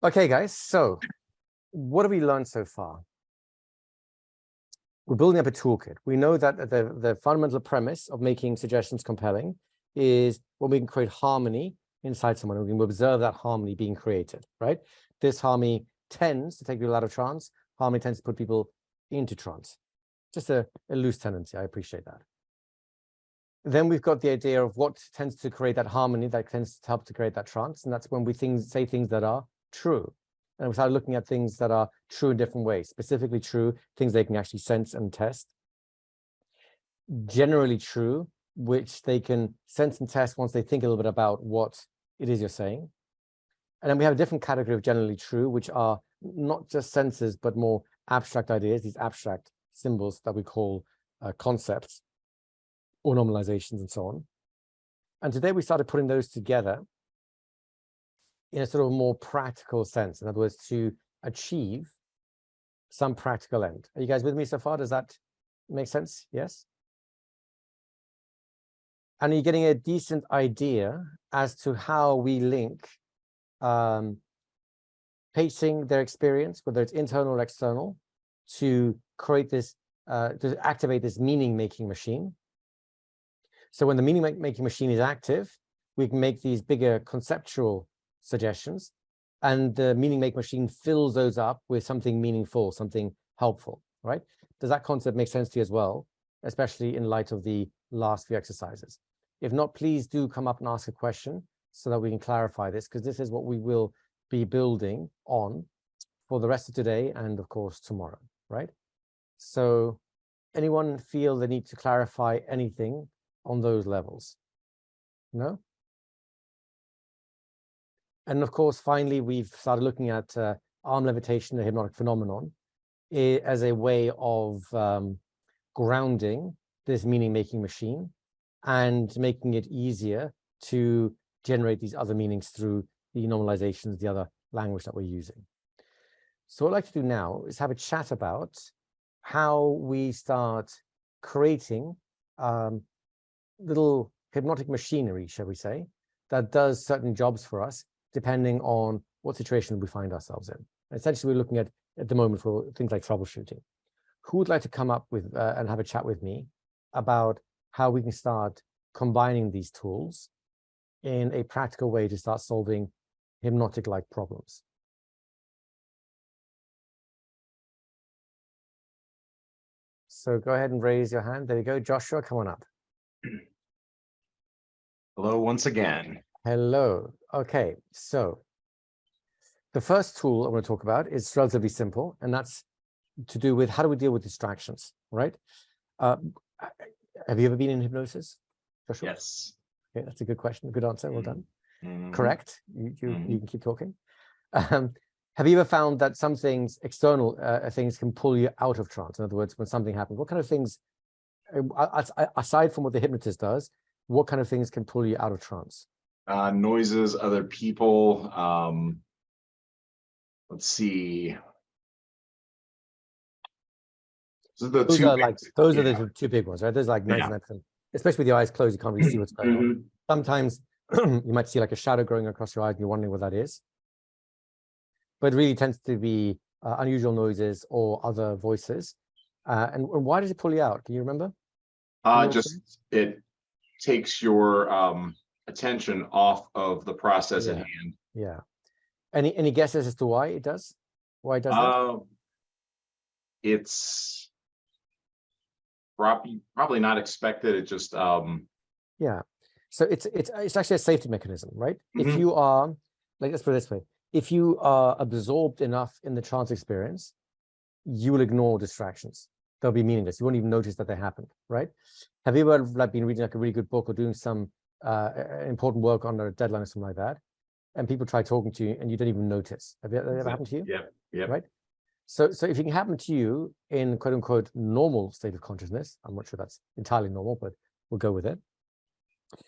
Okay, guys, so what have we learned so far? We're building up a toolkit. We know that the fundamental premise of making suggestions compelling is when we can create harmony inside someone, we can observe that harmony being created, right? This harmony tends to take people out of trance. Harmony tends to put people into trance. Just a loose tendency. I appreciate that. Then we've got the idea of what tends to create that harmony, that tends to help to create that trance. And that's when we say things that are true. And we started looking at things that are true in different ways, specifically true, things they can actually sense and test. Generally true, which they can sense and test once they think a little bit about what it is you're saying. And then we have a different category of generally true, which are not just senses, but more abstract ideas, these abstract symbols that we call concepts or normalizations and so on. And today we started putting those together in a sort of more practical sense. In other words, to achieve some practical end. Are you guys with me so far? Does that make sense? Yes? And are you getting a decent idea as to how we link pacing their experience, whether it's internal or external, to create this, to activate this meaning-making machine? So when the meaning-making machine is active, we can make these bigger conceptual suggestions, and the meaning-making machine fills those up with something meaningful, something helpful, right? Does that concept make sense to you as well, especially in light of the last few exercises? If not, please do come up and ask a question so that we can clarify this, because this is what we will be building on for the rest of today and, of course, tomorrow, right? So anyone feel the need to clarify anything on those levels? No? And of course, finally, we've started looking at arm levitation, the hypnotic phenomenon, as a way of grounding this meaning-making machine and making it easier to generate these other meanings through the normalizations, the other language that we're using. So what I'd like to do now is have a chat about how we start creating little hypnotic machinery, shall we say, that does certain jobs for us, depending on what situation we find ourselves in. Essentially, we're looking at the moment for things like troubleshooting. Who would like to come up with and have a chat with me about how we can start combining these tools in a practical way to start solving hypnotic-like problems? So go ahead and raise your hand. There you go. Joshua, come on up. Hello once again. Hello. Okay, so the first tool I want to talk about is relatively simple, and that's to do with how do we deal with distractions, right? Have you ever been in hypnosis, Joshua? Yes. Okay, that's a good question. Good answer. Well done. Mm-hmm. Correct. You can keep talking. Have you ever found that some things, external things, can pull you out of trance? In other words, when something happens, what kind of things, aside from what the hypnotist does, what kind of things can pull you out of trance? Noises, other people. Let's see. Those are the two big ones, right? There's like 99%, especially with your eyes closed, you can't really see what's going on. Sometimes you might see like a shadow growing across your eyes and you're wondering what that is. But it really tends to be unusual noises or other voices. And why does it pull you out? Can you remember? It takes your attention off of the process at hand. Yeah. Any guesses as to why it does? Why it does that? It's probably not expected. It just yeah. So it's actually a safety mechanism, right? Mm-hmm. If you are, like, let's put it this way, if you are absorbed enough in the trance experience, you will ignore distractions. They'll be meaningless. You won't even notice that they happened, right? Have you ever been reading like a really good book or doing some important work on a deadline or something like that, and people try talking to you and you don't even notice? Have that ever happened to you? Yeah. Right. So if it can happen to you in quote unquote normal state of consciousness, I'm not sure that's entirely normal, but we'll go with it,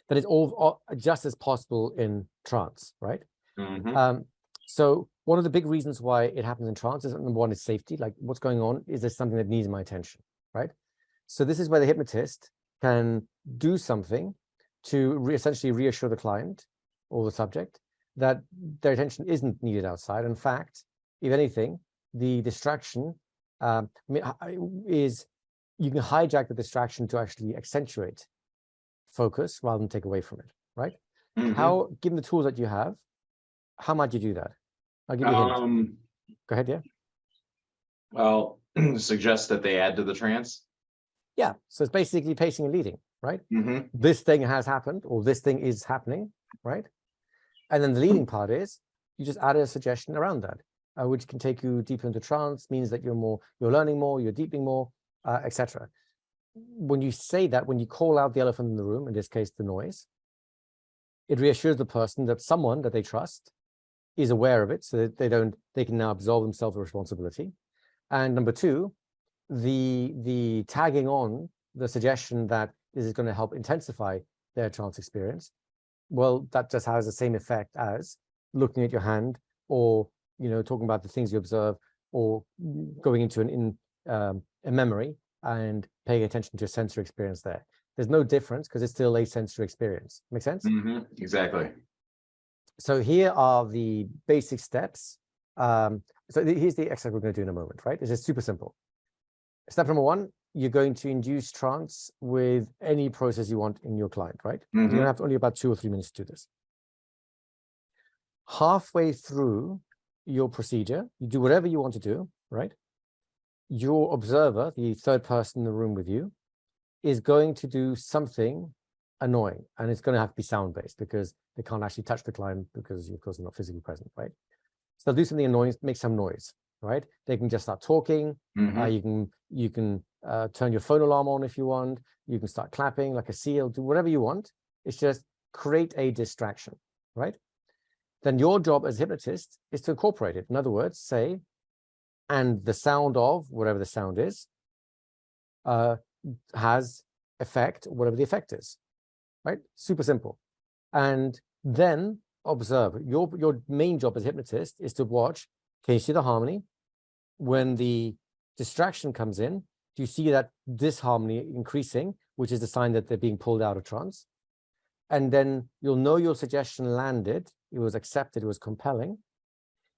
then it's all just as possible in trance, right? Mm-hmm. So one of the big reasons why it happens in trance is, number one, is safety. Like, what's going on? Is there something that needs my attention, right? So this is where the hypnotist can do something to essentially reassure the client or the subject that their attention isn't needed outside. In fact, if anything, the distraction is, you can hijack the distraction to actually accentuate focus rather than take away from it, right? How, given the tools that you have, how might you do that? I'll give you a hint. Go ahead, yeah. Well, suggest that they add to the trance. Yeah, so it's basically pacing and leading, right? This thing has happened, or this thing is happening, right? And then the leading part is you just add a suggestion around that, which can take you deeper into trance, means that you're learning more, you're deepening more, etc. When you say that, when you call out the elephant in the room, in this case, the noise, it reassures the person that someone that they trust is aware of it, so that they can now absolve themselves of responsibility. And number two, the tagging on the suggestion that this is going to help intensify their trance experience, well, that just has the same effect as looking at your hand, or talking about the things you observe, or going into a memory and paying attention to a sensory experience there. There's no difference because it's still a sensory experience. Make sense? Exactly. So here are the basic steps. So here's the exercise we're going to do in a moment, right? This is super simple. Step number one, you're going to induce trance with any process you want in your client, right? You're going to have only about 2 or 3 minutes to do this. Halfway through your procedure, you do whatever you want to do, right? Your observer, the third person in the room with you, is going to do something annoying, and it's going to have to be sound-based because they can't actually touch the client because, of course, they're not physically present, right? So they'll do something annoying, make some noise, right? They can just start talking. You can turn your phone alarm on if you want. You can start clapping like a seal, do whatever you want. It's just create a distraction, right? Then your job as a hypnotist is to incorporate it. In other words, say, and the sound of whatever the sound is has effect, whatever the effect is, right? Super simple. And then observe. Your main job as a hypnotist is to watch. Can you see the harmony? When the distraction comes in, do you see that disharmony increasing, which is the sign that they're being pulled out of trance? And then you'll know your suggestion landed, it was accepted, it was compelling,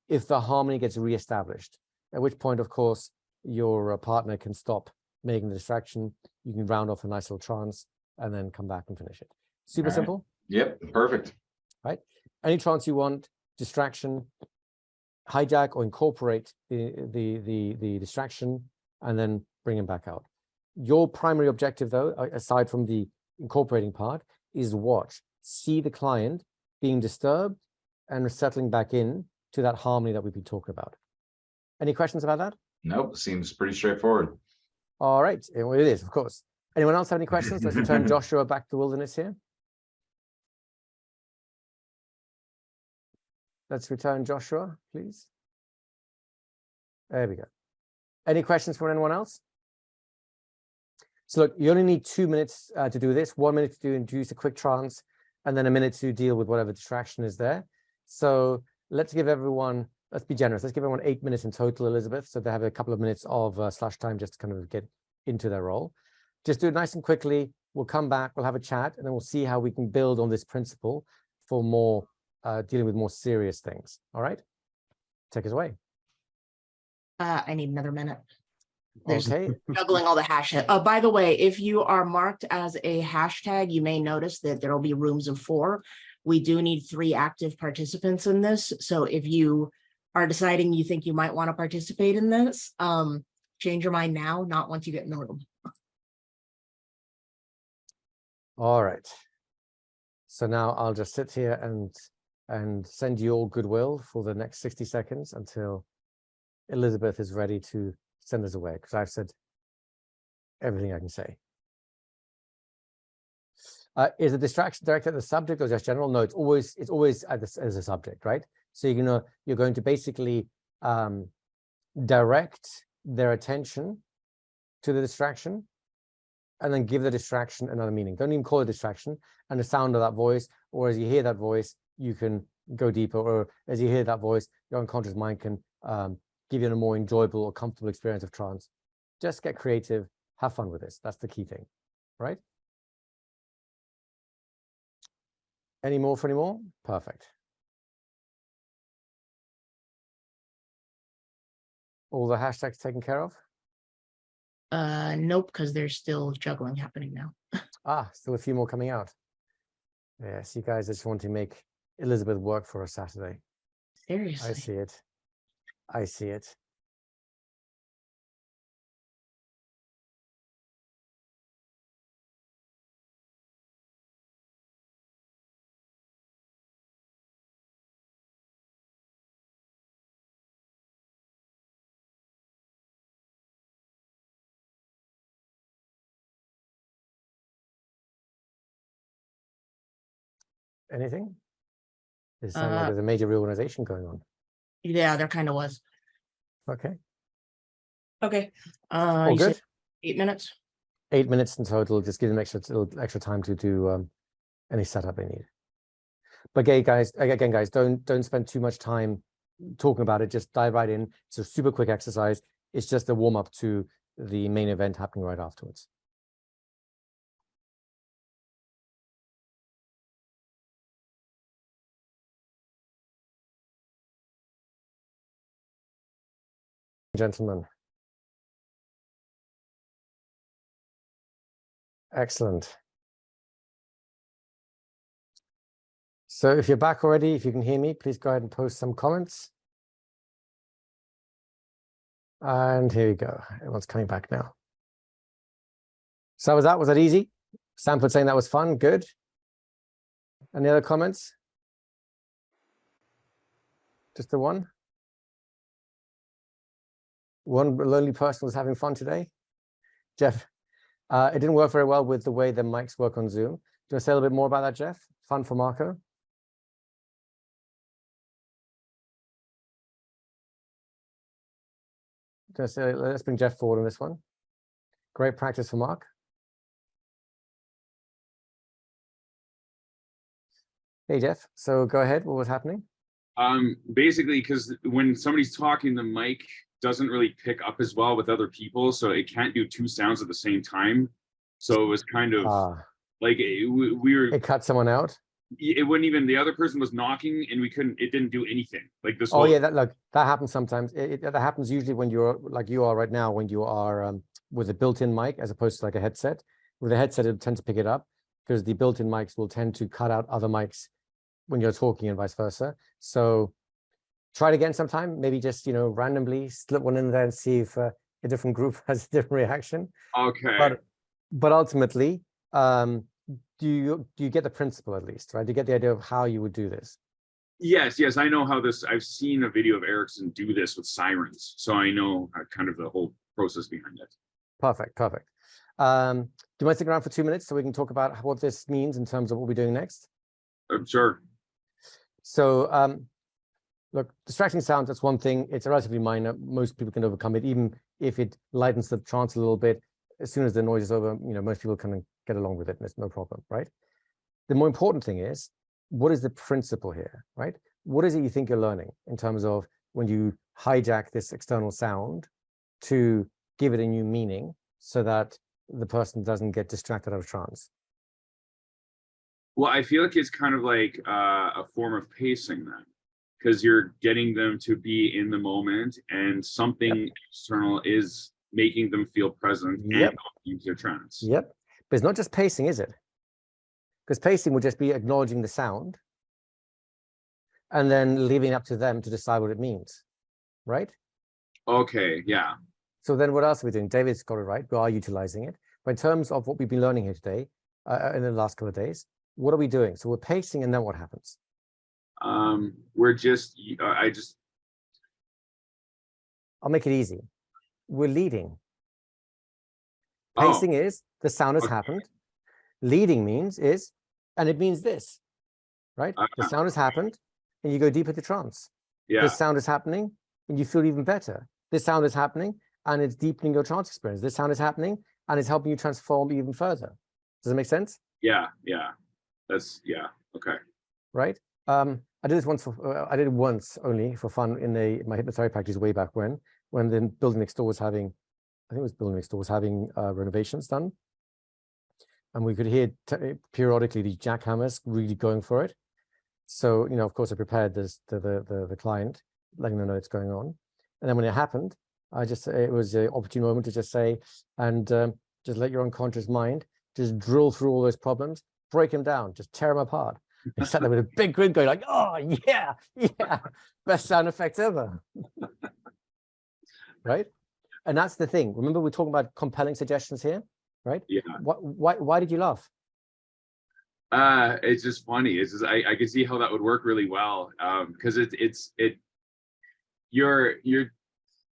if the harmony gets reestablished, at which point, of course, your partner can stop making the distraction. You can round off a nice little trance and then come back and finish it. Super simple. Yep, perfect. Right? Any trance you want, distraction, hijack or incorporate the distraction, and then bring them back out. Your primary objective, though, aside from the incorporating part, is watch, see the client being disturbed and settling back in to that harmony that we've been talking about. Any questions about that? Nope, seems pretty straightforward. All right, well, it is, of course. Anyone else have any questions? Let's return Joshua back to the wilderness here. Let's return Joshua, please. There we go. Any questions from anyone else? So look, you only need 2 minutes to do this, 1 minute to induce a quick trance, and then a minute to deal with whatever distraction is there. So let's give everyone, let's be generous, let's give everyone 8 minutes in total, Elizabeth, so they have a couple of minutes of slash time just to kind of get into their role. Just do it nice and quickly. We'll come back, we'll have a chat, and then we'll see how we can build on this principle for more dealing with more serious things. All right, take us away. I need another minute. There's Okay. juggling all the hashtag. By the way, if you are marked as a hashtag, you may notice that there will be rooms of 4. We do need 3 active participants in this. So if you are deciding you think you might want to participate in this, change your mind now, not once you get in the room. All right. So now I'll just sit here and send you all goodwill for the next 60 seconds until Elizabeth is ready to send us away, because I've said everything I can say. Is the distraction directed at the subject or just general? No, it's always as a subject, right? So you're going to basically direct their attention to the distraction and then give the distraction another meaning. Don't even call it distraction. And the sound of that voice, or as you hear that voice, you can go deeper, or as you hear that voice, your unconscious mind can give you a more enjoyable or comfortable experience of trance. Just get creative, have fun with this. That's the key thing, right? Any more for any more? Perfect. All the hashtags taken care of? Nope, because there's still juggling happening now. Ah, still a few more coming out. Yes, you guys just want to make Elizabeth work for a Saturday. Seriously. I see it. I see it. Anything? It sounds like there's a major reorganization going on. Yeah, there kind of was. Okay. Okay. All You said good. 8 minutes. 8 minutes in total. Just give them extra time to do any setup they need. But again, guys, don't spend too much time talking about it. Just dive right in. It's a super quick exercise. It's just a warm up to the main event happening right afterwards. Gentlemen. Excellent. So if you're back already, if you can hear me, please go ahead and post some comments. And here we go. Everyone's coming back now. So was that easy? Sanford saying that was fun. Good. Any other comments? Just the one? One lonely person was having fun today? Jeff, it didn't work very well with the way the mics work on Zoom. Do you want to say a little bit more about that, Jeff? Fun for Marco? Let's bring Jeff forward on this one. Great practice for Mark. Hey, Jeff. So go ahead. What was happening? Basically, because when somebody's talking, the mic doesn't really pick up as well with other people, so it can't do two sounds at the same time. So it was kind of like we were. It cut someone out. It wouldn't even. The other person was knocking, and we couldn't. It didn't do anything. Like this. Oh yeah, that happens sometimes. That happens usually when you're like you are right now, when you are with a built-in mic as opposed to like a headset. With a headset, it tends to pick it up because the built-in mics will tend to cut out other mics when you're talking and vice versa. So try it again sometime. Maybe just randomly slip one in there and see if a different group has a different reaction. Okay. But ultimately, do you get the principle at least, right? Do you get the idea of how you would do this? Yes, I know how this. I've seen a video of Ericsson do this with sirens, so I know kind of the whole process behind it. Perfect. Do you mind sticking around for 2 minutes so we can talk about what this means in terms of what we're doing next? Sure. So, look, distracting sounds, that's one thing. It's relatively minor. Most people can overcome it, even if it lightens the trance a little bit. As soon as the noise is over, most people can get along with it, and it's no problem, right? The more important thing is, what is the principle here, right? What is it you think you're learning in terms of when you hijack this external sound to give it a new meaning so that the person doesn't get distracted out of trance? Well, I feel like it's kind of like a form of pacing then, because you're getting them to be in the moment and something external is making them feel present and use their trance. Yep. But it's not just pacing, is it? Because pacing would just be acknowledging the sound and then leaving it up to them to decide what it means, right? Okay, yeah. So then what else are we doing? David's got it right. We are utilizing it. But in terms of what we've been learning here today, in the last couple of days, what are we doing? So we're pacing, and then what happens? We're just, I'll make it easy. We're leading. Pacing is the sound has happened. Leading means and it means this, right? The sound has happened, and you go deeper to trance. Yeah. This sound is happening, and you feel even better. This sound is happening, and it's deepening your trance experience. This sound is happening, and it's helping you transform even further. Does it make sense? Yeah. Okay. Right. I did this once I did it once only for fun in my hypnotherapy practice way back when the building next door was having, I think it was building next door was having renovations done. And we could hear periodically the jackhammers really going for it. So, of course, I prepared the client, letting them know it's going on. And then when it happened, it was an opportune moment to just say, and just let your unconscious mind just drill through all those problems, break them down, just tear them apart. He sat there with a big grin going like, oh, yeah, best sound effects ever. Right? And that's the thing. Remember, we're talking about compelling suggestions here, right? Yeah. Why did you laugh? It's just funny. It's just I can see how that would work really well. Because you're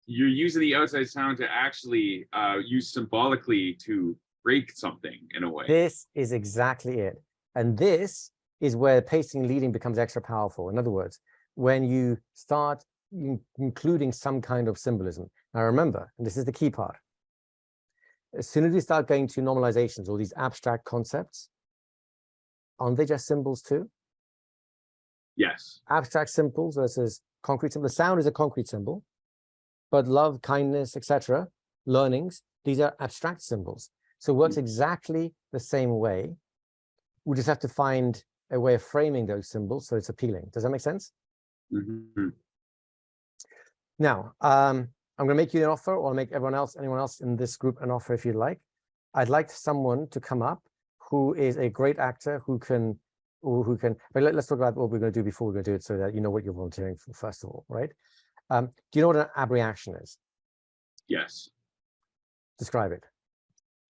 using the outside sound to actually use symbolically to break something in a way. This is exactly it. And this is where pacing and leading becomes extra powerful. In other words, when you start including some kind of symbolism. Now remember, and this is the key part, as soon as we start going to normalizations or these abstract concepts, aren't they just symbols too? Yes. Abstract symbols versus concrete symbol. The sound is a concrete symbol, but love, kindness, etc., learnings, these are abstract symbols. So it works exactly the same way. We just have to find a way of framing those symbols so it's appealing. Does that make sense? Mm-hmm. Now, I'm going to make you an offer, or I'll make anyone else in this group an offer if you'd like. I'd like someone to come up who is a great actor who can, but let's talk about what we're going to do before we're going to do it so that you know what you're volunteering for, first of all, right? Do you know what an abreaction is? Yes. Describe it.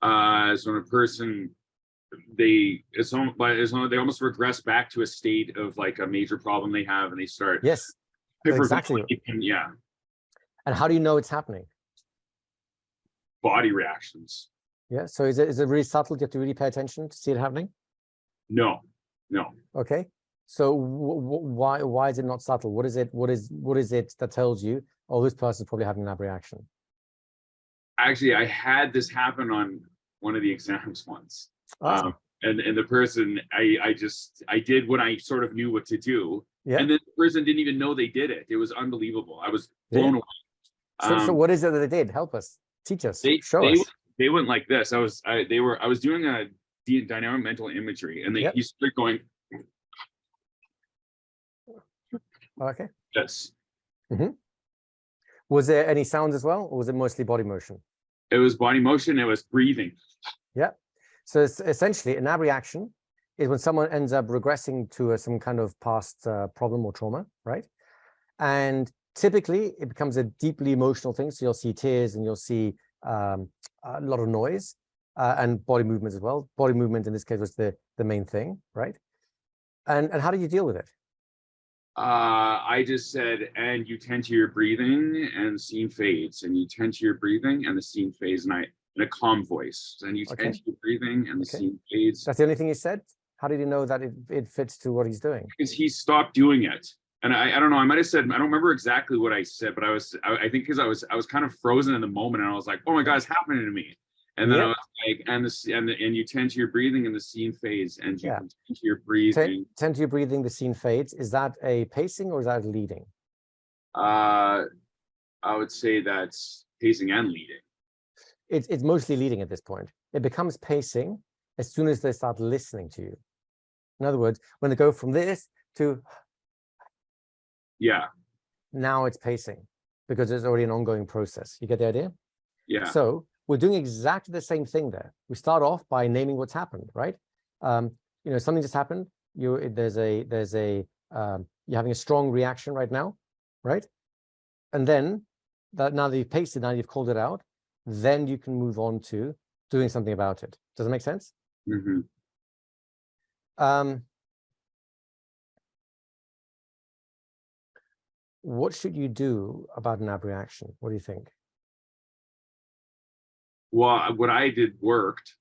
So when a person, they almost regress back to a state of like a major problem they have, and they start. Yes, exactly. Yeah. And how do you know it's happening? Body reactions. Yeah. So is it really subtle? Do you have to really pay attention to see it happening? No. Okay. So why is it not subtle? What is it that tells you, oh, this person's probably having an abreaction? Actually, I had this happen on one of the exams once. Oh. And the person, I did what I sort of knew what to do. Yeah. And then the person didn't even know they did it. It was unbelievable. I was blown away. So what is it that they did? Help us, teach us, show us. They went like this. I was doing a dynamic mental imagery, and he started going. Okay. Yes. Mm-hmm. Was there any sounds as well, or was it mostly body motion? It was body motion. It was breathing. Yeah. So it's essentially an abreaction is when someone ends up regressing to some kind of past problem or trauma, right? And typically it becomes a deeply emotional thing. So you'll see tears and you'll see a lot of noise and body movements as well. Body movement in this case was the main thing, right? And how did you deal with it? I just said, and you tend to your breathing and the scene fades, and you tend to your breathing and the scene fades, and in a calm voice, and you tend to your breathing and the scene fades. That's the only thing he said? How did he know that it fits to what he's doing? Because he stopped doing it. And I don't know, I might have said, I don't remember exactly what I said, but I think because I was kind of frozen in the moment, and I was like, oh my God, it's happening to me. And then I was like, and you tend to your breathing and the scene fades, and you tend to your breathing. Tend to your breathing, the scene fades. Is that a pacing or is that leading? I would say that's pacing and leading. It's mostly leading at this point. It becomes pacing as soon as they start listening to you. In other words, when they go from this to now it's pacing because it's already an ongoing process. You get the idea? Yeah. So we're doing exactly the same thing there. We start off by naming what's happened, right? Something just happened. You're having a strong reaction right now, right? And then now that you've paced it, now you've called it out, then you can move on to doing something about it. Does that make sense? Mm-hmm. What should you do about an abreaction? What do you think? Well, what I did worked.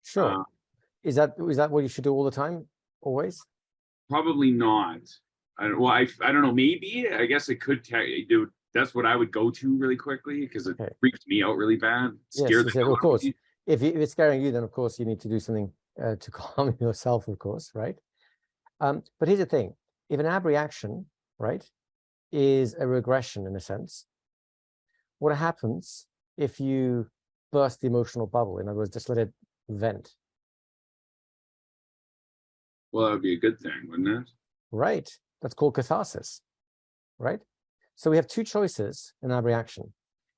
Sure. Is that what you should do all the time? Always? Probably not. I don't know. Maybe. I guess it could do. That's what I would go to really quickly because it freaks me out really bad. Yes, of course. If it's scaring you, then of course you need to do something to calm yourself, of course, right? But here's the thing: if an abreaction, right, is a regression in a sense, what happens if you burst the emotional bubble? In other words, just let it vent. Well, that would be a good thing, wouldn't it? Right. That's called catharsis, right? So we have two choices in abreaction.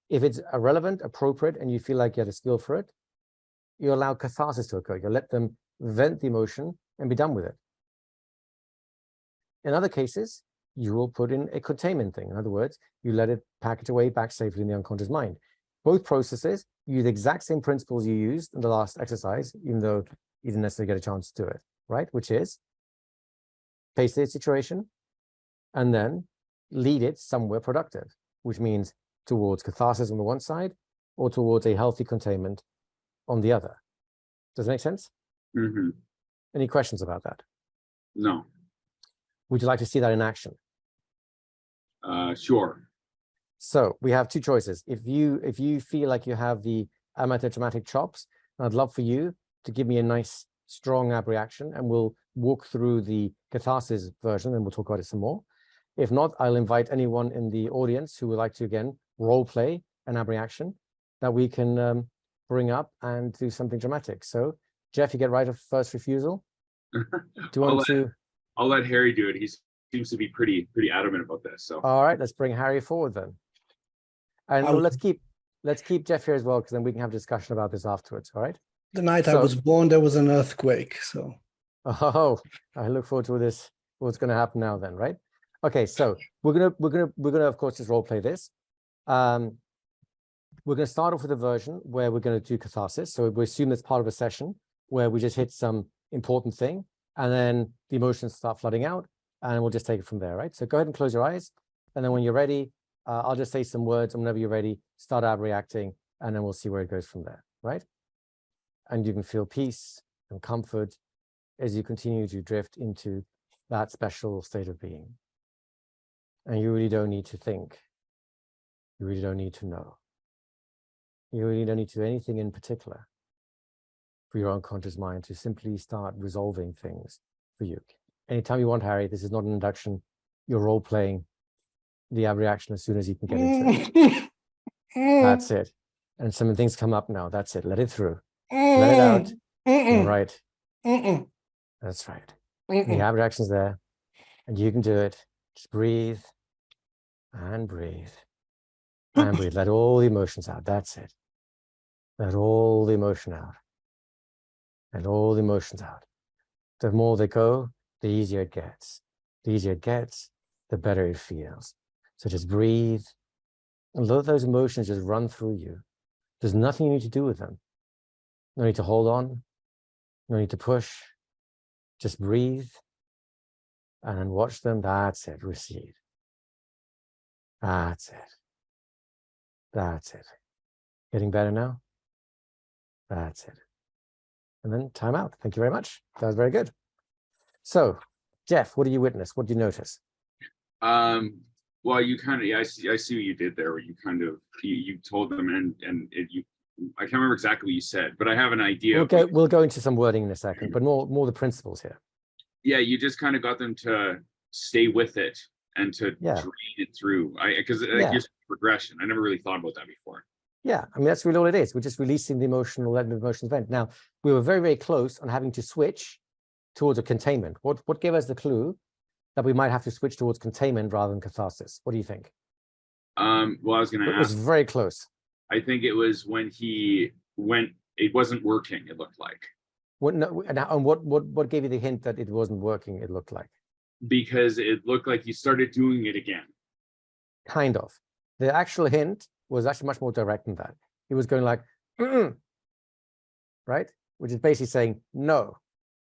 If it's irrelevant, appropriate, and you feel like you had a skill for it, you allow catharsis to occur. You let them vent the emotion and be done with it. In other cases, you will put in a containment thing. In other words, you let it pack it away back safely in the unconscious mind. Both processes use the exact same principles you used in the last exercise, even though you didn't necessarily get a chance to do it, right? Which is face the situation and then lead it somewhere productive, which means towards catharsis on the one side or towards a healthy containment on the other. Does that make sense? Mm-hmm. Any questions about that? No. Would you like to see that in action? Sure. So we have two choices. If you feel like you have the amateur dramatic chops, I'd love for you to give me a nice strong ab reaction, and we'll walk through the catharsis version and we'll talk about it some more. If not, I'll invite anyone in the audience who would like to, again, role play an ab reaction that we can bring up and do something dramatic. So Jeff, you get right of first refusal. Do you want to? I'll let Harry do it. He seems to be pretty adamant about this. So all right, let's bring Harry forward then. And let's keep Jeff here as well, because then we can have a discussion about this afterwards. All right. The night I was born, there was an earthquake. So oh, I look forward to this. What's going to happen now then, right? Okay, so we're gonna of course just role play this. We're going to start off with a version where we're going to do catharsis. So we assume that's part of a session where we just hit some important thing, and then the emotions start flooding out, and we'll just take it from there, right? So go ahead and close your eyes, and then when you're ready, I'll just say some words, and whenever you're ready, start ab reacting, and then we'll see where it goes from there, right? And you can feel peace and comfort as you continue to drift into that special state of being. And you really don't need to think. You really don't need to know. You really don't need to do anything in particular for your unconscious mind to simply start resolving things for you. Anytime you want, Harry, this is not an induction. You're role playing the ab reaction as soon as you can get into it. That's it. And some things come up now. That's it. Let it through. Let it out. You're right. That's right. The ab reaction's there, and you can do it. Just breathe and breathe and breathe. Let all the emotions out. That's it. Let all the emotion out. Let all the emotions out. The more they go, the easier it gets. The easier it gets, the better it feels. So just breathe and let those emotions just run through you. There's nothing you need to do with them. No need to hold on. No need to push. Just breathe and then watch them. That's it. Receive. That's it. That's it. Getting better now? That's it. And then time out. Thank you very much. That was very good. So, Jeff, what do you witness? What do you notice? Well, you kind of, I see what you did there, where you kind of, you told them I can't remember exactly what you said, but I have an idea. We'll go into some wording in a second, but more the principles here. Yeah, you just kind of got them to stay with it and to drain it through. Because it gives progression. I never really thought about that before. Yeah, I mean, that's really all it is. We're just releasing the emotional, letting the emotions vent. Now, we were very, very close on having to switch towards a containment. What gave us the clue that we might have to switch towards containment rather than catharsis? What do you think? Well, I was going to ask. It was very close. I think it was when it wasn't working, it looked like. What gave you the hint that it wasn't working, it looked like? Because it looked like you started doing it again. Kind of. The actual hint was actually much more direct than that. He was going like, right? Which is basically saying no.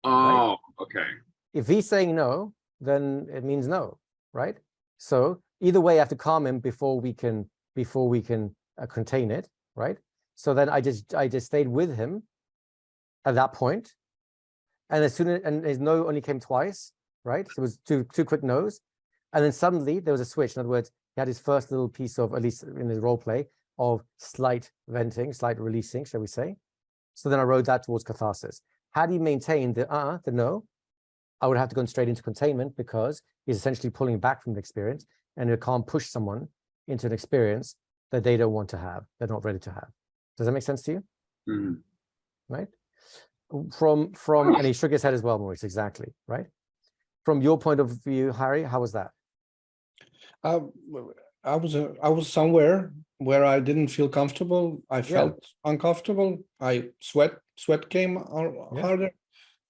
Oh, right? Okay. If he's saying no, then it means no, right? So either way, I have to calm him before we can contain it, right? So then I just stayed with him at that point, and and his no only came twice, right? So it was two quick no's, and then suddenly there was a switch. In other words, he had his first little piece of, at least in his role play, of slight venting, slight releasing, shall we say? So then I rode that towards catharsis. Had he maintained the no, I would have to go straight into containment, because he's essentially pulling back from the experience, and you can't push someone into an experience that they don't want to have, they're not ready to have. Does that make sense to you? Mm-hmm. Right? And he shook his head as well, Maurice, exactly, right? From your point of view, Harry, how was that? I was somewhere where I didn't feel comfortable. I felt uncomfortable. Sweat came harder,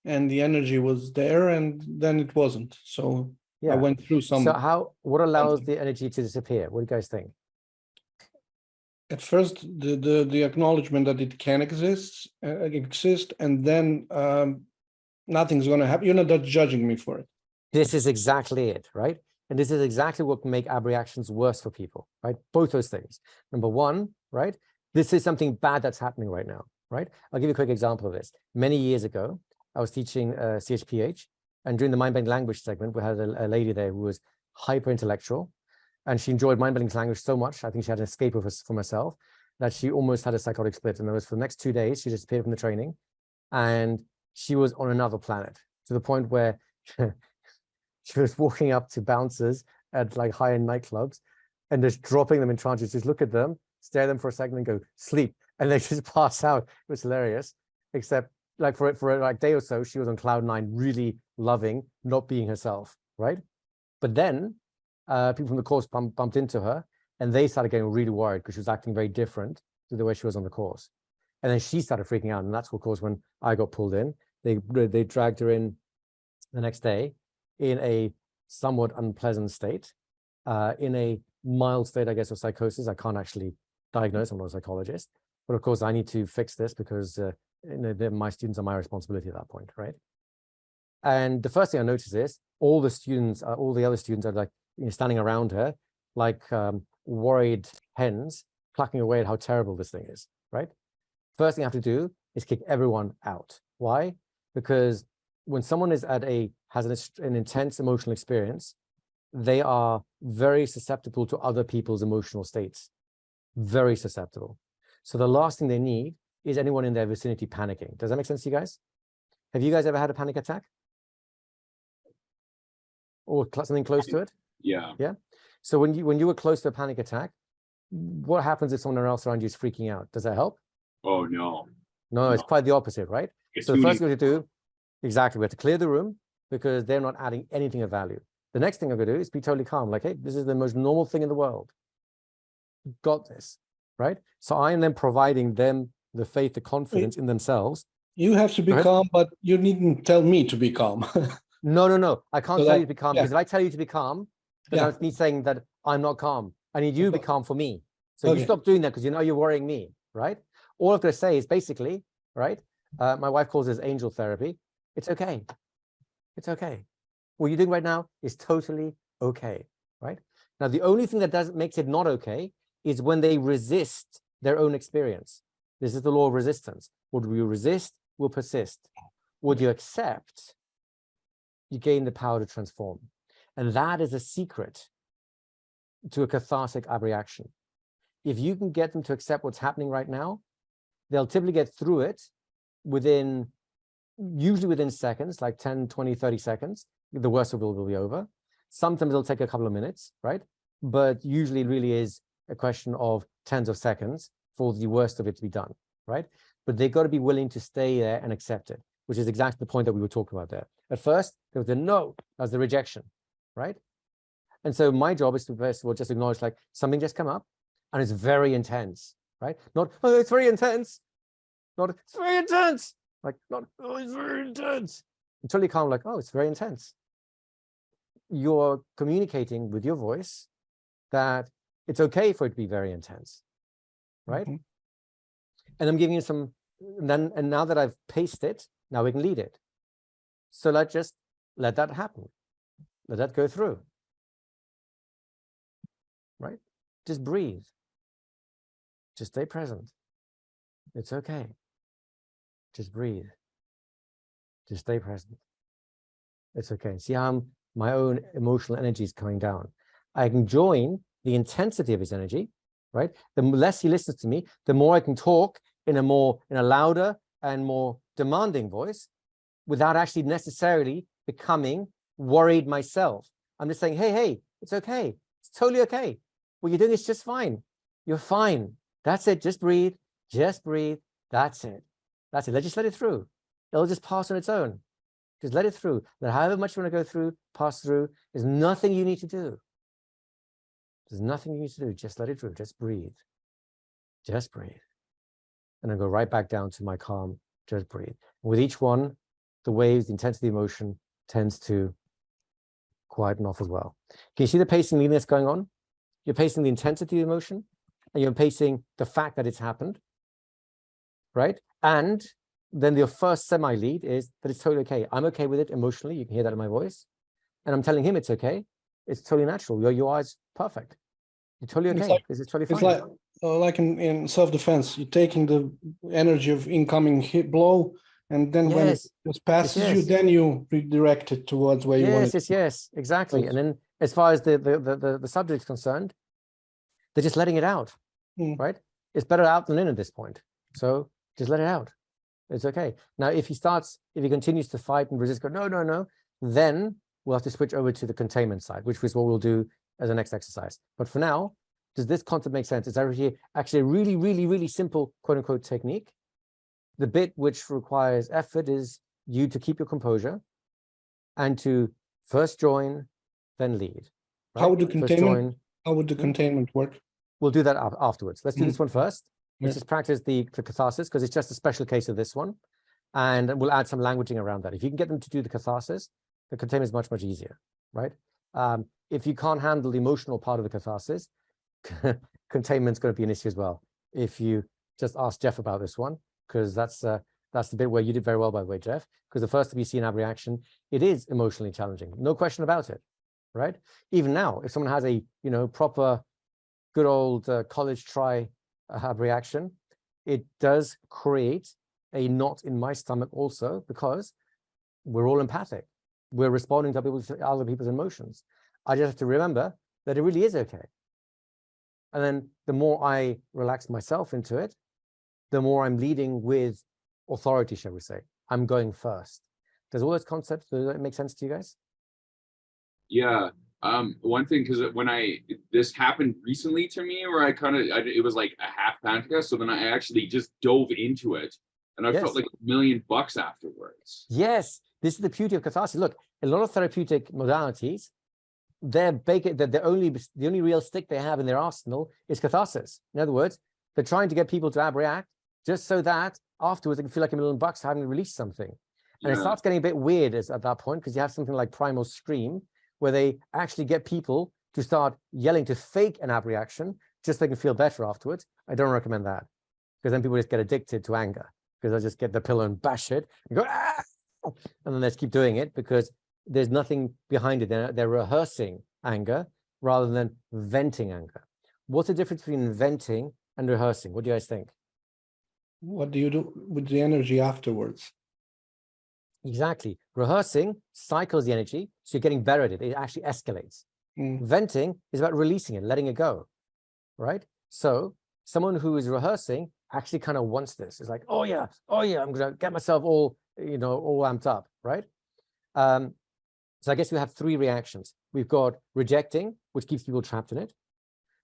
and the energy was there, and then it wasn't. So I went through some. So what allows the energy to disappear? What do you guys think? At first, the acknowledgement that it can exist, and then nothing's going to happen. You're not judging me for it. This is exactly it, right? And this is exactly what can make abreactions worse for people, right? Both those things. Number one, right? This is something bad that's happening right now, right? I'll give you a quick example of this. Many years ago, I was teaching CHPH, and during the mind-bending language segment, we had a lady there who was hyper intellectual, and she enjoyed mind-bending language so much, I think she had an escape from herself, that she almost had a psychotic split. And it was for the next 2 days, she disappeared from the training, and she was on another planet, to the point where she was walking up to bouncers at like high-end nightclubs and just dropping them in trances, just look at them, stare at them for a second and go, sleep. And they just pass out. It was hilarious, except like for like a day or so, she was on cloud nine, really loving, not being herself, right? But then people from the course bumped into her, and they started getting really worried because she was acting very different to the way she was on the course. And then she started freaking out. And that's, of course, when I got pulled in. They dragged her in the next day in a somewhat unpleasant state, in a mild state, I guess, of psychosis. I can't actually diagnose, I'm not a psychologist, but of course I need to fix this because my students are my responsibility at that point, right? And the first thing I noticed is all the other students are like, standing around her like worried hens plucking away at how terrible this thing is, right? First thing I have to do is kick everyone out. Why? Because when someone has an intense emotional experience, they are very susceptible to other people's emotional states, very susceptible. So the last thing they need is anyone in their vicinity panicking. Does that make sense to you guys? Have you guys ever had a panic attack? Or something close to it? Yeah. Yeah. So when you were close to a panic attack, what happens if someone else around you is freaking out? Does that help? Oh, no. No, it's quite the opposite, right? It's so the first thing we have to do, exactly, we have to clear the room because they're not adding anything of value. The next thing I'm going to do is be totally calm. Like, hey, this is the most normal thing in the world. Got this, right? So I am then providing them the faith, the confidence in themselves. You have to be calm, but you needn't tell me to be calm. No. I can't tell you to be calm, because if I tell you to be calm, then that's me saying that I'm not calm. I need you to be calm for me. So you stop doing that because you're worrying me, right? All I've got to say is basically, right? My wife calls this angel therapy. It's okay. It's okay. What you're doing right now is totally okay, right? Now, the only thing that makes it not okay is when they resist their own experience. This is the law of resistance. What you resist will persist. What you accept, you gain the power to transform. And that is a secret to a cathartic abreaction. If you can get them to accept what's happening right now, they'll typically get through it usually within seconds, like 10, 20, 30 seconds. The worst of it will be over. Sometimes it'll take a couple of minutes, right? But usually it really is a question of tens of seconds for the worst of it to be done, right? But they've got to be willing to stay there and accept it, which is exactly the point that we were talking about there. At first, there was the no, that was the rejection, right? And so my job is to first of all just acknowledge like something just come up and it's very intense, right? Not, oh, it's very intense. Not, it's very intense. Like, not, oh, it's very intense. Until you calm, like, oh, it's very intense. You're communicating with your voice that it's okay for it to be very intense, right? Mm-hmm. And I'm giving you some, and now that I've paced it, now we can lead it. So let's just let that happen. Let that go through, right? Just breathe. Just stay present. It's okay. Just breathe. Just stay present. It's okay. See how my own emotional energy is coming down. I can join the intensity of his energy, right? The less he listens to me, the more I can talk in a louder and more demanding voice without actually necessarily becoming worried myself. I'm just saying, hey, it's okay. It's totally okay. What you're doing is just fine. You're fine. That's it. Just breathe. Just breathe. That's it. That's it. Let's just let it through. It'll just pass on its own. Just let it through. Let however much you want to go through, pass through. There's nothing you need to do. There's nothing you need to do. Just let it through. Just breathe. just breathe. And then go right back down to my calm, just breathe. With each one, the waves, the intensity of the emotion tends to quieten off as well. Can you see the pacing leading that's going on? You're pacing the intensity of the emotion, and you're pacing the fact that it's happened, right? And then the first semi-lead is that it's totally okay. I'm okay with it emotionally. You can hear that in my voice. And I'm telling him it's okay. It's totally natural. Your UI is perfect. You're totally okay. This is totally fine. It's like in self-defense, you're taking the energy of incoming hit blow, and then when it just passes you, then you redirect it towards where you want it. Yes, exactly. And then as far as the subject is concerned, they're just letting it out, right? It's better out than in at this point. So just let it out. It's okay. Now, if he continues to fight and resist, go, no, then we'll have to switch over to the containment side, which is what we'll do as the next exercise. But for now, does this concept make sense? It's actually a really, really, really simple, quote unquote, technique. The bit which requires effort is you to keep your composure and to first join, then lead. Right? How would the containment work? We'll do that afterwards. Let's do this one first. Let's just practice the catharsis, because it's just a special case of this one. And we'll add some languaging around that. If you can get them to do the catharsis, the containment is much, much easier, right? If you can't handle the emotional part of the catharsis, containment's going to be an issue as well. If you just ask Jeff about this one, because that's the bit where you did very well, by the way, Jeff, because the first TBC and ab reaction, it is emotionally challenging. No question about it, right? Even now, if someone has a, proper good old college try ab reaction, it does create a knot in my stomach also, because we're all empathic. We're responding to other people's emotions. I just have to remember that it really is okay. And then the more I relax myself into it, the more I'm leading with authority, shall we say. I'm going first. Does all those concepts, does that make sense to you guys? Yeah. One thing, because this happened recently to me, where it was like a half panic, so then I actually just dove into it, and I felt like $1 million afterwards. Yes, this is the beauty of catharsis. Look, a lot of therapeutic modalities, the only real stick they have in their arsenal is catharsis. In other words, they're trying to get people to ab react just so that afterwards they can feel like $1 million having released something. And it starts getting a bit weird at that point, because you have something like primal scream, where they actually get people to start yelling to fake an ab reaction just so they can feel better afterwards. I don't recommend that, because then people just get addicted to anger, because they'll just get the pillow and bash it and go, ah! And then they just keep doing it because there's nothing behind it. They're rehearsing anger rather than venting anger. What's the difference between venting and rehearsing? What do you guys think? What do you do with the energy afterwards? Exactly. Rehearsing cycles the energy, so you're getting better at it. It actually escalates. Venting is about releasing it, letting it go, right? So someone who is rehearsing actually kind of wants this. It's like, oh yeah, I'm going to get myself all amped up, right? So I guess we have three reactions. We've got rejecting, which keeps people trapped in it.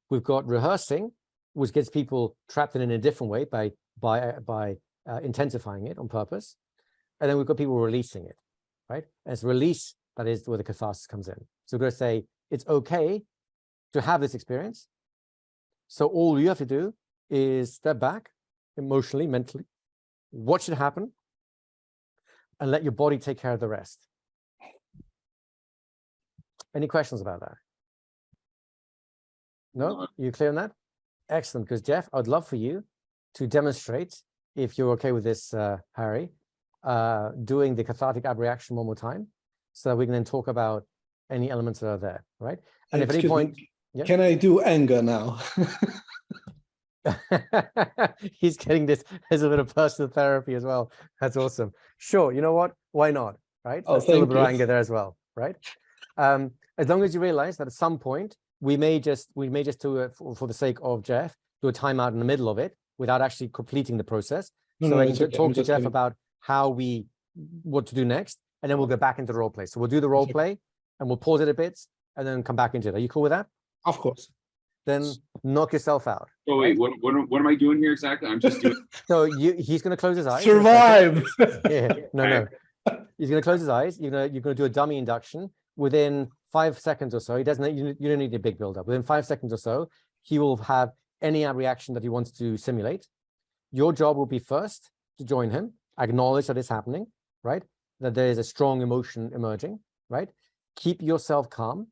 We've got rehearsing, which gets people trapped in a different way by intensifying it on purpose. And then we've got people releasing it, right? And it's release that is where the catharsis comes in. So we're going to say it's okay to have this experience. So all you have to do is step back emotionally, mentally, watch it happen, and let your body take care of the rest. Any questions about that? No? You clear on that? Excellent, because Jeff, I'd love for you to demonstrate, if you're okay with this, Harry, doing the cathartic ab reaction one more time, so that we can then talk about any elements that are there, right? And if at any point... Can I do anger now? He's getting this as a bit of personal therapy as well. That's awesome. Sure, you know what? Why not, right? There's still a bit of anger there as well, right? As long as you realize that at some point, we may just do it for the sake of Jeff, do a timeout in the middle of it without actually completing the process. So I can talk to Jeff about what to do next, and then we'll go back into the role play. So we'll do the role play and we'll pause it a bit and then come back into it. Are you cool with that? Of course. Then knock yourself out. Oh wait, what am I doing here exactly? I'm just doing. So he's going to close his eyes. Survive. No. He's going to close his eyes. You're going to do a dummy induction. Within 5 seconds or so, you don't need a big build up. Within 5 seconds or so, he will have any reaction that he wants to simulate. Your job will be first to join him, acknowledge that it's happening, right? That there is a strong emotion emerging, right? Keep yourself calm.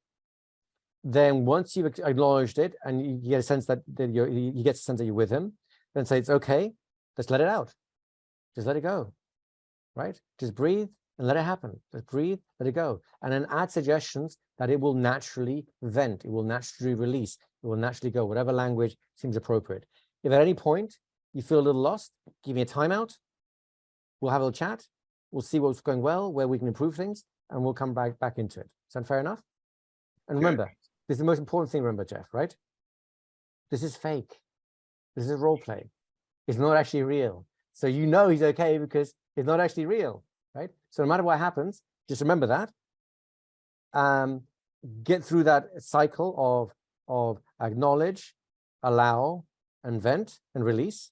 Then once you've acknowledged it and you get a sense that you get a sense that you're with him, then say, it's okay, let's let it out. Just let it go, right? Just breathe and let it happen. Just breathe, let it go. And then add suggestions that it will naturally vent, it will naturally release, it will naturally go, whatever language seems appropriate. If at any point you feel a little lost, give me a timeout. We'll have a little chat. We'll see what's going well, where we can improve things, and we'll come back into it. Sound fair enough? And remember, this is the most important thing, remember, Jeff, right? This is fake. This is role play. It's not actually real. So you know he's okay because it's not actually real, right? So no matter what happens, just remember that. Get through that cycle of acknowledge, allow, and vent and release.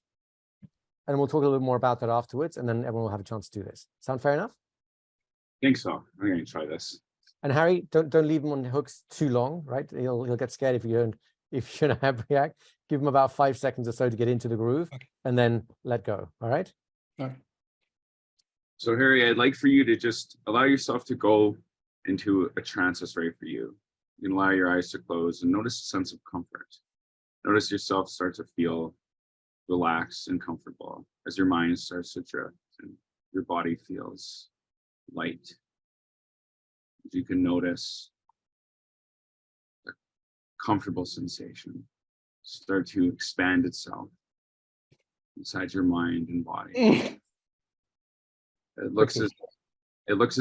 And we'll talk a little bit more about that afterwards, and then everyone will have a chance to do this. Sound fair enough? I think so. I'm going to try this. And Harry, don't leave him on hooks too long, right? He'll get scared if you don't have react. Give him about 5 seconds or so to get into the groove, and then let go. All right. All right. So Harry, I'd like for you to just allow yourself to go into a trance that's right for you. You can allow your eyes to close and notice a sense of comfort. Notice yourself start to feel relaxed and comfortable as your mind starts to drift and your body feels light. You can notice a comfortable sensation start to expand itself inside your mind and body. It looks as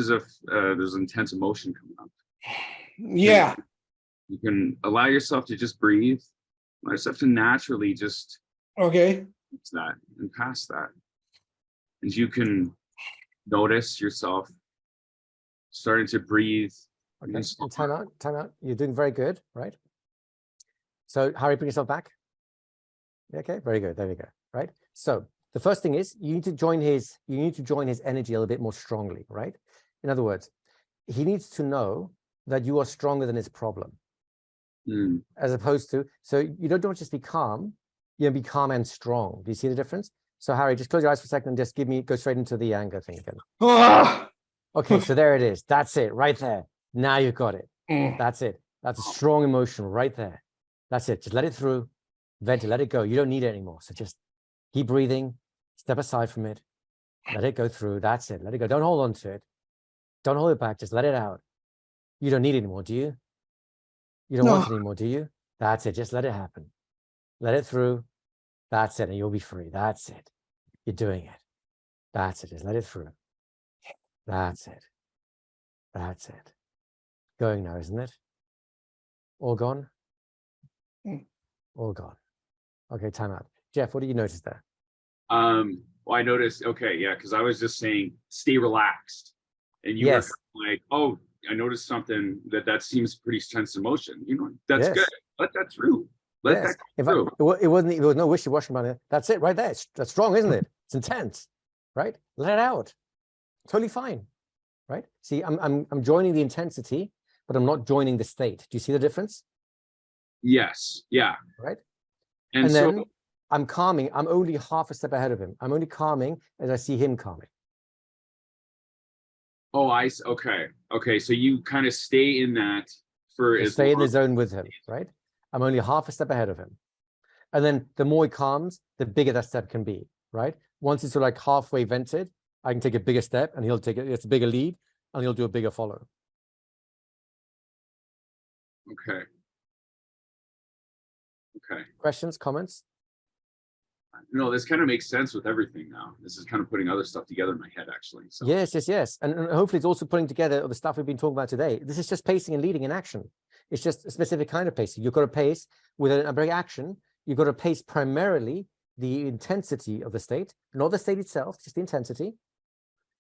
if there's intense emotion coming up. Yeah. You can allow yourself to just breathe. Allow yourself to naturally just Okay. it's that and past that. And you can notice yourself starting to breathe. Okay. And time out. You're doing very good, right? So Harry, bring yourself back. Okay, very good. There we go. Right. So the first thing is you need to join his energy a little bit more strongly, right? In other words, he needs to know that you are stronger than his problem. As opposed to, so you don't just be calm, you be calm and strong. Do you see the difference? So Harry, just close your eyes for a second and just go straight into the anger thing again. Okay, so there it is. That's it, right there. Now you've got it. That's it. That's a strong emotion right there. That's it. Just let it through, vent it, let it go. You don't need it anymore. So just keep breathing, step aside from it, let it go through. That's it. Let it go. Don't hold on to it. Don't hold it back. Just let it out. You don't need it anymore, do you? You don't want it anymore, do you? That's it. Just let it happen. Let it through. That's it. And you'll be free. That's it. You're doing it. That's it. Just let it through. That's it. That's it. Going now, isn't it? All gone? All gone. Okay, time out. Jeff, what did you notice there? Well, I noticed, okay, yeah, because I was just saying, stay relaxed. And you were like, oh, I noticed something that seems pretty tense emotion. You know, that's good. Let that through. Let that go through. It was no wishy-washy about it. That's it right there. That's strong, isn't it? It's intense, right? Let it out. Totally fine, right? See, I'm joining the intensity, but I'm not joining the state. Do you see the difference? Yes. Yeah. Right. And then so I'm calming. I'm only half a step ahead of him. I'm only calming as I see him calming. Oh, okay. So you kind of stay in that for stay in the zone with him, right? I'm only half a step ahead of him. And then the more he calms, the bigger that step can be, right? Once it's sort of like halfway vented, I can take a bigger step and he'll take it. It's a bigger lead and he'll do a bigger follow. Okay. Questions, comments? No, this kind of makes sense with everything now. This is kind of putting other stuff together in my head, actually. So. Yes. And hopefully it's also putting together the stuff we've been talking about today. This is just pacing and leading in action. It's just a specific kind of pacing. You've got to pace with a break action. You've got to pace primarily the intensity of the state, not the state itself, just the intensity.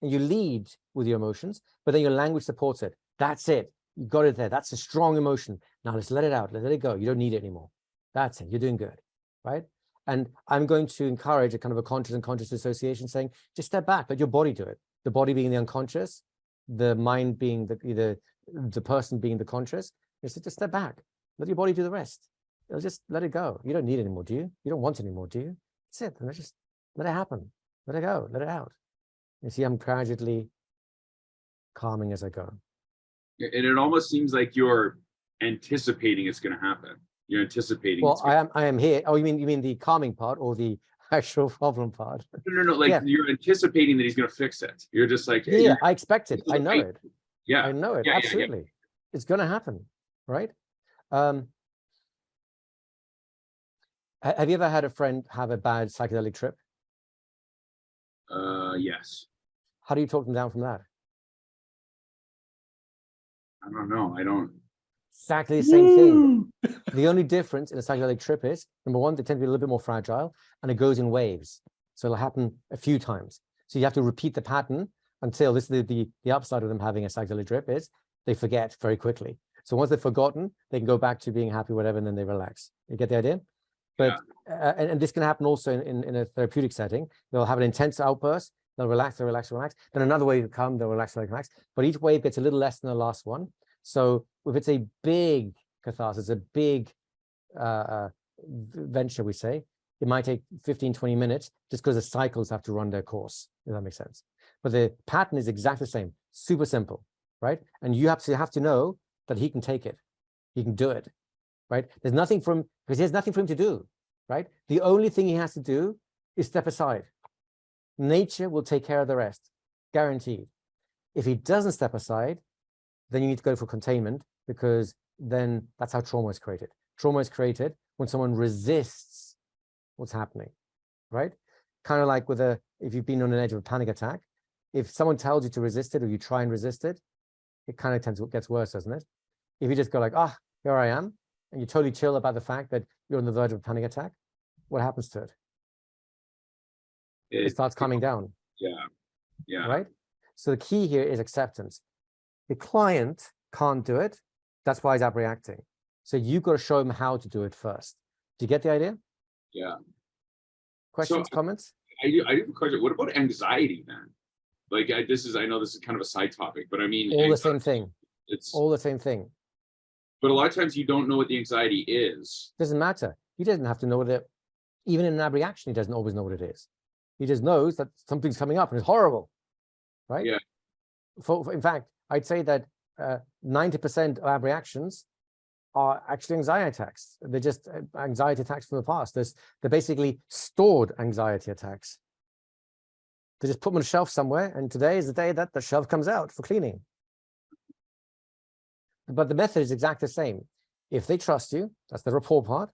And you lead with your emotions, but then your language supports it. That's it. You got it there. That's a strong emotion. Now let's let it out. Let it go. You don't need it anymore. That's it. You're doing good, right? And I'm going to encourage a kind of a conscious and conscious association saying, just step back, let your body do it. The body being the unconscious, the mind being the person being the conscious. Just step back, let your body do the rest. it'll just let it go. You don't need it anymore, do you? You don't want it anymore, do you? That's it. And just let it happen. Let it go. Let it out. You see, I'm gradually calming as I go. And it almost seems like you're anticipating it's going to happen. You're anticipating. Well, I am here. Oh, you mean the calming part or the actual problem part? No. Like Yeah. you're anticipating that he's going to fix it. You're just like, Yeah, I expect it. I know it. Yeah. I know it. Yeah, Absolutely. It's going to happen. Right. Have you ever had a friend have a bad psychedelic trip? Yes. How do you talk them down from that? I don't know. I don't. Exactly the same thing. The only difference in a psychedelic trip is, number one, they tend to be a little bit more fragile and it goes in waves. So it'll happen a few times. So you have to repeat the pattern until this is the upside of them having a psychedelic trip is they forget very quickly. So once they've forgotten, they can go back to being happy, whatever, and then they relax. You get the idea? But and this can happen also in a therapeutic setting. They'll have an intense outburst, they'll relax. Then another wave will come, they'll relax. But each wave gets a little less than the last one. So if it's a big catharsis, a big venture, we say, it might take 15, 20 minutes just because the cycles have to run their course, if that makes sense. But the pattern is exactly the same, super simple, right? And you have to know that he can take it. He can do it, right? There's nothing for him, because there's nothing for him to do, right? The only thing he has to do is step aside. Nature will take care of the rest, guaranteed. If he doesn't step aside, then you need to go for containment, because then that's how trauma is created. Trauma is created when someone resists what's happening, right? Kind of like if you've been on an edge of a panic attack, if someone tells you to resist it or you try and resist it, it kind of gets worse, doesn't it? If you just go like, here I am, and you're totally chill about the fact that you're on the verge of a panic attack, what happens to it? It starts calming down. Yeah. Right? So the key here is acceptance. The client can't do it. That's why he's abreacting. So you've got to show him how to do it first. Do you get the idea? Yeah. Questions, comments? I do have a question. What about anxiety then? Like I know this is kind of a side topic, but I mean, all the same thing. It's all the same thing. But a lot of times you don't know what the anxiety is. Doesn't matter. He doesn't have to know what it. Even in an abreaction, he doesn't always know what it is. He just knows that something's coming up and it's horrible, right? Yeah. In fact, I'd say that 90% of abreactions are actually anxiety attacks. They're just anxiety attacks from the past. They're basically stored anxiety attacks. They just put them on a shelf somewhere, and today is the day that the shelf comes out for cleaning. But the method is exactly the same. If they trust you, that's the rapport part.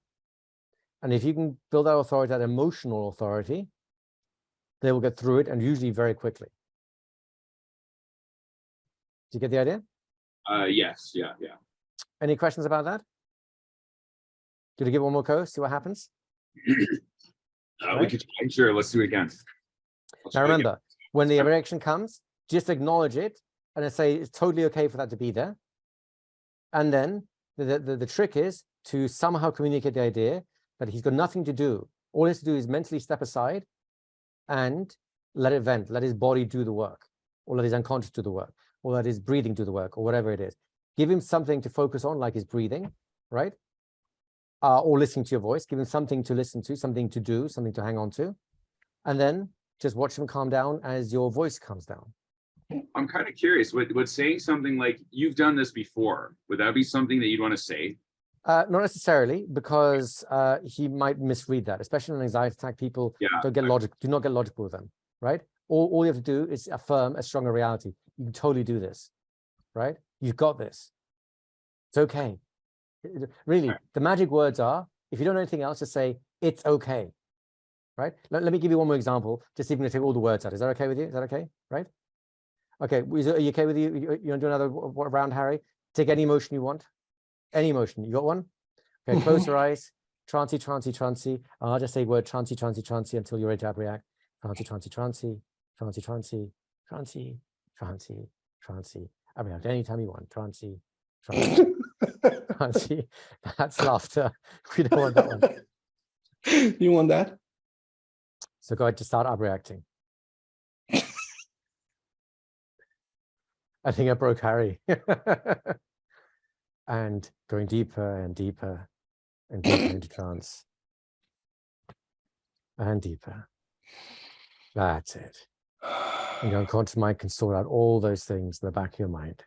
And if you can build that authority, that emotional authority, they will get through it, and usually very quickly. Do you get the idea? Yes. Yeah. Any questions about that? Do you give it one more go, see what happens? We could, sure, let's do it again. Now remember, when the reaction comes, just acknowledge it and then say it's totally okay for that to be there. And then the trick is to somehow communicate the idea that he's got nothing to do. All he has to do is mentally step aside and let it vent, let his body do the work, or let his unconscious do the work, or let his breathing do the work, or whatever it is. Give him something to focus on, like his breathing, right? Or listening to your voice. Give him something to listen to, something to do, something to hang on to. And then just watch him calm down as your voice calms down. I'm kind of curious, would saying something like, you've done this before, would that be something that you'd want to say? Not necessarily, because he might misread that, especially in an anxiety attack. People do not get logical with them, right? All you have to do is affirm a stronger reality. You can totally do this, right? You've got this. It's okay. Really, the magic words are, if you don't know anything else, just say, it's okay, right? Let me give you one more example, just even to take all the words out. Is that okay with you? Is that okay, right? Okay, are you okay with you? You want to do another round, Harry? Take any emotion you want. Any emotion. You got one? Okay, close your eyes. Trancey, trancey, trancey. I'll just say word trancey, trancey, trancey until you're ready to react. Trancey, trancey, trancey, trancey, trancey, trancey, trancey, trancey. React anytime you want. Trancey, trancey, trancey. That's laughter. We don't want that one. You want that? So go ahead to start reacting. I think I broke Harry. And going deeper and deeper and deeper into trance. And deeper. That's it. And your unconscious mind can sort out all those things in the back of your mind.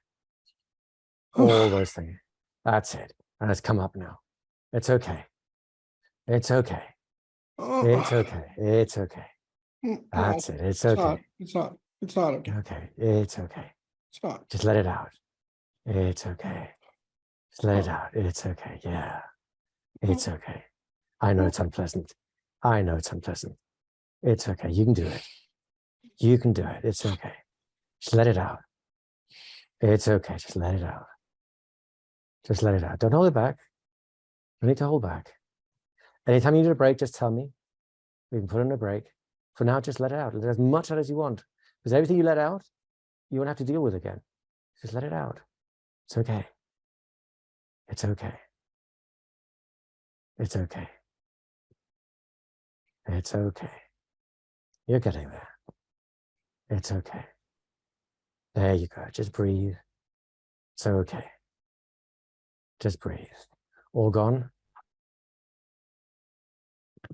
All those things. That's it. And it's come up now. It's okay. It's okay. It's okay. It's okay. That's it. It's okay. It's not okay. Okay. It's okay. It's not. Just let it out. It's okay. Just let it out. It's okay. Yeah. It's okay. I know it's unpleasant. I know it's unpleasant. It's okay. You can do it. You can do it. It's okay. Just let it out. It's okay. Just let it out. Just let it out. Don't hold it back. No need to hold back. Anytime you need a break, just tell me. We can put in a break. For now, just let it out. Let as much out as you want. Because everything you let out, you won't have to deal with again. Just let it out. It's okay. It's okay. It's okay. It's okay. You're getting there. It's okay. There you go. Just breathe. It's okay. Just breathe. All gone?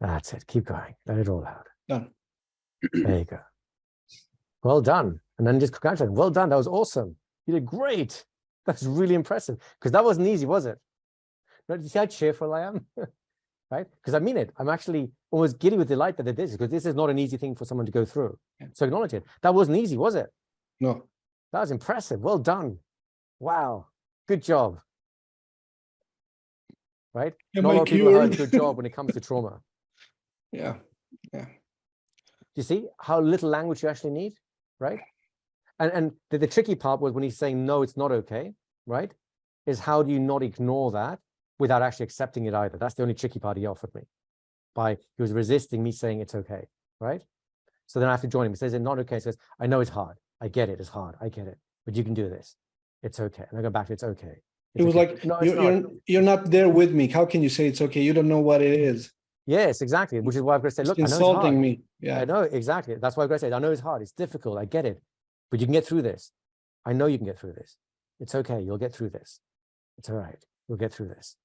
That's it. Keep going. Let it all out. Done. There you go. Well done. And then just congratulate. Well done. That was awesome. You did great. That's really impressive. Because that wasn't easy, was it? No, you see how cheerful I am? Right? Because I mean it. I'm actually almost giddy with delight that it is, because this is not an easy thing for someone to go through. Yeah. So acknowledge it. That wasn't easy, was it? No. That was impressive. Well done. Wow. Good job. Right? Am Not a I lot of people heard cured? good job when it comes to trauma. Yeah. Yeah. You see how little language you actually need, right? And the tricky part was when he's saying, no, it's not okay, right? Is how do you not ignore that without actually accepting it either? That's the only tricky part he offered me. He was resisting me saying it's okay, right? So then I have to join him. He says, it's not okay. He says, I know it's hard. I get it. It's hard. I get it. But you can do this. It's okay. And I go back to it's okay. It was okay. like, no, it's you're not there with me. How can you say it's okay? You don't know what it is. Yes, exactly. Which is why I've got to say, It's look, I know it's insulting hard. me. Yeah. I know, exactly. That's why I've got to say, I know it's hard. It's difficult. I get it. But you can get through this. I know you can get through this. It's okay. You'll get through this. It's all right. You'll get through this.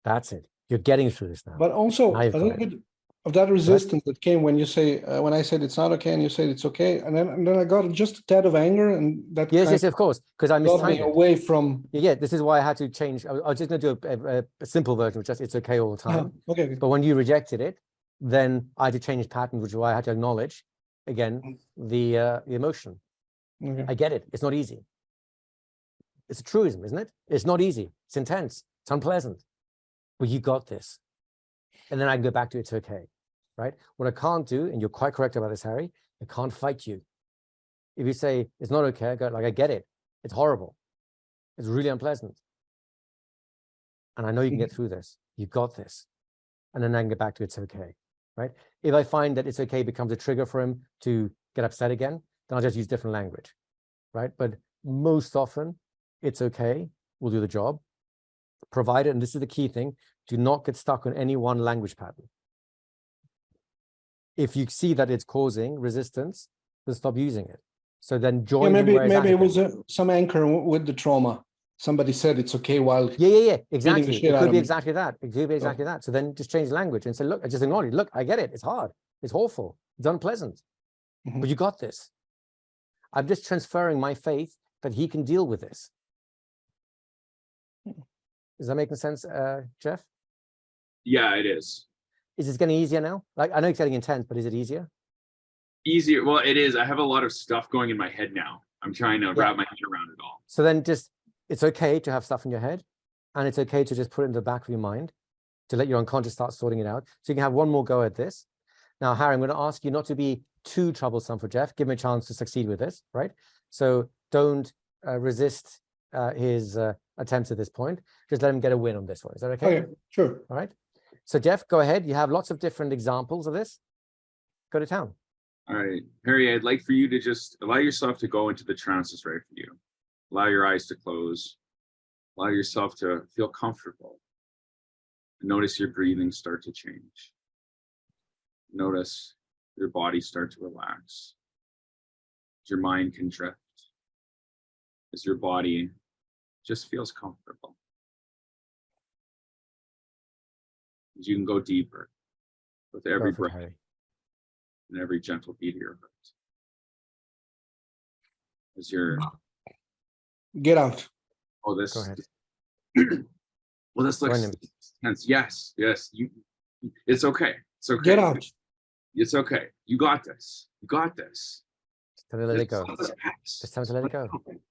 That's it. You're getting through this now. But also Now a you've got little it. bit of that resistance that came when you say, when I said it's not okay and you said it's okay. And then I got just a tad of anger, and that Yes, kind yes, of course. Because I of got me mistimed it. away from. Yeah, this is why I had to change. I was just going to do a simple version, which just it's okay all the time. Okay. But when you rejected it, then I had to change pattern, which is why I had to acknowledge again the emotion. Okay. I get it. It's not easy. It's a truism, isn't it? It's not easy. It's intense. It's unpleasant. But you got this. And then I can go back to it's okay, right? What I can't do, and you're quite correct about this, Harry, I can't fight you. If you say it's not okay, I go like, I get it. It's horrible. It's really unpleasant. And I know you can get through this. You got this. And then I can get back to it's okay, right? If I find that it's okay becomes a trigger for him to get upset again, then I'll just use different language, right? But most often, it's okay, we'll do the job, provided, and this is the key thing, do not get stuck on any one language pattern. If you see that it's causing resistance, then stop using it. So then join him where he's at maybe it again. was some anchor with the trauma. Somebody said it's okay while Yeah, exactly. shit It out could of be me. exactly that. It could be exactly that. So then just change the language and say, look, I just acknowledge, look, I get it. It's hard. It's awful. It's unpleasant. But you got this. I'm just transferring my faith that he can deal with this. Is that making sense, Jeff? Yeah, it is. Is it getting easier now? Like, I know it's getting intense, but is it easier? Easier. Well, it is. I have a lot of stuff going in my head now. I'm trying to wrap my head around it all. So then just, it's okay to have stuff in your head, and it's okay to just put it in the back of your mind to let your unconscious start sorting it out. So you can have one more go at this. Now, Harry, I'm going to ask you not to be too troublesome for Jeff. Give him a chance to succeed with this, right? So don't resist his attempts at this point. Just let him get a win on this one. Is that okay? Okay, sure. All right. So Jeff, go ahead. You have lots of different examples of this. Go to town. All right, Harry, I'd like for you to just allow yourself to go into the trance that's right for you. Allow your eyes to close. Allow yourself to feel comfortable. Notice your breathing start to change. Notice your body start to relax. As your mind can drift. As your body just feels comfortable. You can go deeper with every Perfect, breath Harry. and every gentle beat of your heart. As you're, Get out. oh, this. Go ahead. Well, this Join looks him. tense. Yes, yes. It's okay. It's okay. Get out. It's okay. You got this. You got this. Just tell me to let it go. Just let this pass. Just tell me to let it go.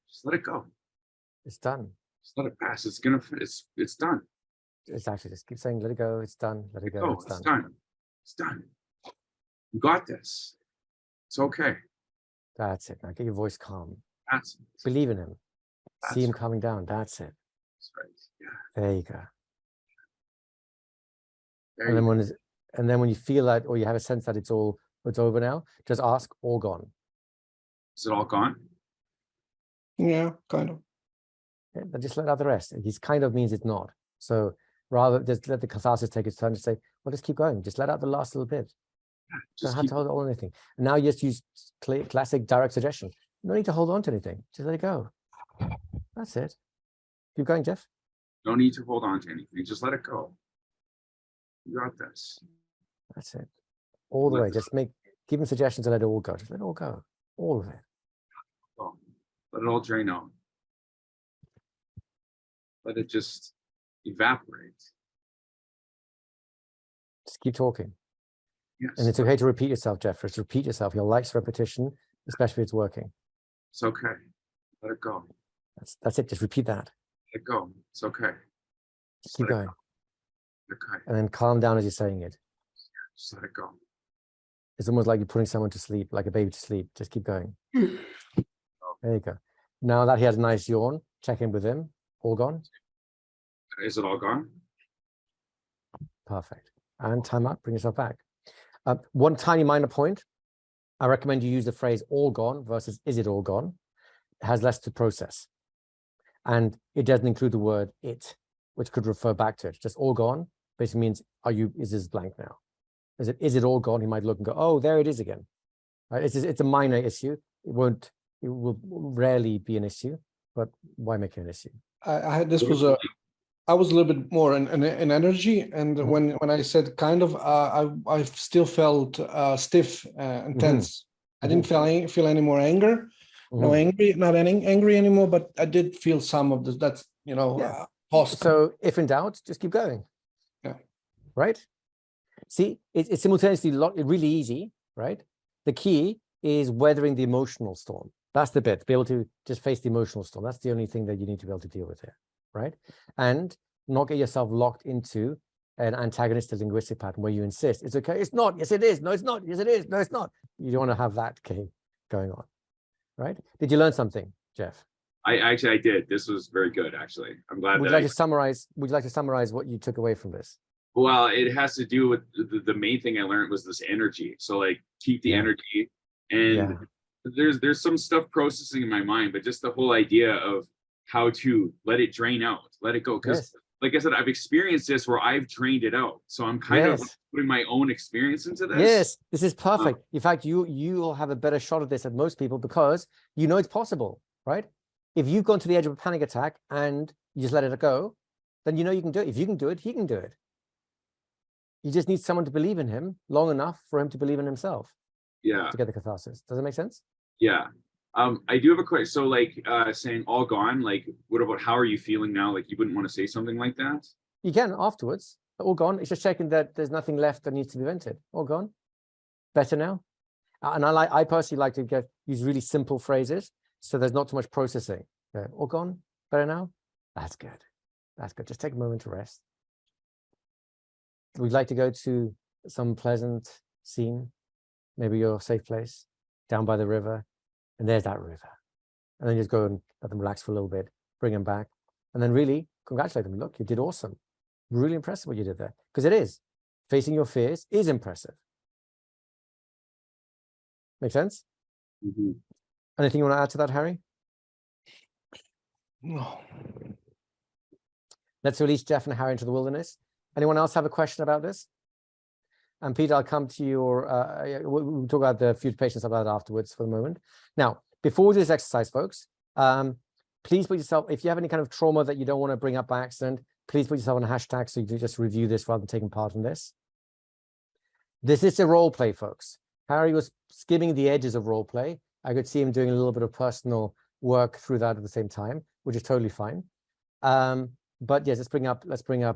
Just let it go. It's done. Just let it pass. It's done. It's actually just keep saying, let it go. It's done. Let it go. It's It's done. done. It's done. You got this. It's okay. That's it. Now get your voice calm. That's Believe in him. See him right. calming down. That's it. That's right. Yeah. There you go. There And then you when you feel that, or you have a sense that it's over now, just ask, all gone. Is it all gone? Yeah, kind of. Yeah, then just let out the rest. He's kind of means it's not. So rather just let the catharsis take its turn. Just say, well, just keep going. Just let out the last little bit. Just Don't have keep, to hold on to anything. And now you just use classic direct suggestion. No need to hold on to anything. Just let it go. That's it. Keep going, Jeff. no need to hold on to anything. Just let it go. You got this. That's it. All the Let way. it Just give him suggestions to let it all go. Just let it all go. All of it. go. Let it all drain out. Let it just evaporate. Just keep talking. Yes. And it's okay to repeat yourself, Jeff. Just repeat yourself. He likes repetition, especially if it's working. It's okay. Let it go. That's it. Just repeat that. Let it go. It's okay. Just keep let it going. go. Okay. And then calm down as you're saying it. Just let it go. It's almost like you're putting someone to sleep, like a baby to sleep. Just keep going. There you go. Now that he has a nice yawn, check in with him. All gone? Is it all gone? Perfect. And time up, bring yourself back. One tiny minor point. I recommend you use the phrase all gone versus is it all gone? It has less to process. And it doesn't include the word it, which could refer back to it. Just all gone basically means, is this blank now? Is it all gone? He might look and go, oh, there it is again. Right? It's a minor issue. It will rarely be an issue, but why make it an issue? I had this was I was a little bit more in energy, and when I said kind of, I still felt stiff and tense. I didn't feel any more anger, not angry anymore, but I did feel some of this. That's So if in doubt, just keep going. Yeah. Right. See, it's simultaneously really easy, right? The key is weathering the emotional storm. That's the bit, be able to just face the emotional storm. That's the only thing that you need to be able to deal with here, right? And not get yourself locked into an antagonistic linguistic pattern where you insist, it's okay, it's not, yes it is, no it's not, yes it is, no it's not. You don't want to have that game going on, right? Did you learn something, Jeff? I did. This was very good, actually. I'm glad. Would you like to summarize what you took away from this? Well, it has to do with the main thing I learned was this energy. So like keep the energy, and there's some stuff processing in my mind, but just the whole idea of how to let it drain out, let it go. Because like I said, I've experienced this where I've drained it out. So I'm kind of putting my own experience into this. Yes, this is perfect. In fact, you will have a better shot at this than most people because you know it's possible, right? If you've gone to the edge of a panic attack and you just let it go, then you know you can do it. If you can do it, he can do it. You just need someone to believe in him long enough for him to believe in himself. Yeah. To get the catharsis. Does it make sense? Yeah. I do have a question. So like saying all gone, like what about how are you feeling now? Like you wouldn't want to say something like that? You can afterwards. All gone. It's just checking that there's nothing left that needs to be vented. All gone. Better now. And I personally like to use really simple phrases so there's not too much processing. All gone. Better now. That's good. That's good. Just take a moment to rest. We'd like to go to some pleasant scene, maybe your safe place, down by the river, and there's that river. And then you just go and let them relax for a little bit, bring them back, and then really congratulate them. Look, you did awesome. Really impressive what you did there. Because it is. Facing your fears is impressive. Make sense? Anything you want to add to that, Harry? No. Let's release Jeff and Harry into the wilderness. Anyone else have a question about this? And Peter, I'll come to you, or we'll talk about the future patients about that afterwards for the moment. Now, before we do this exercise, folks, please put yourself, if you have any kind of trauma that you don't want to bring up by accident, please put yourself on a hashtag so you can just review this rather than taking part in this. This is a role play, folks. Harry was skimming the edges of role play. I could see him doing a little bit of personal work through that at the same time, which is totally fine. But yes, let's bring up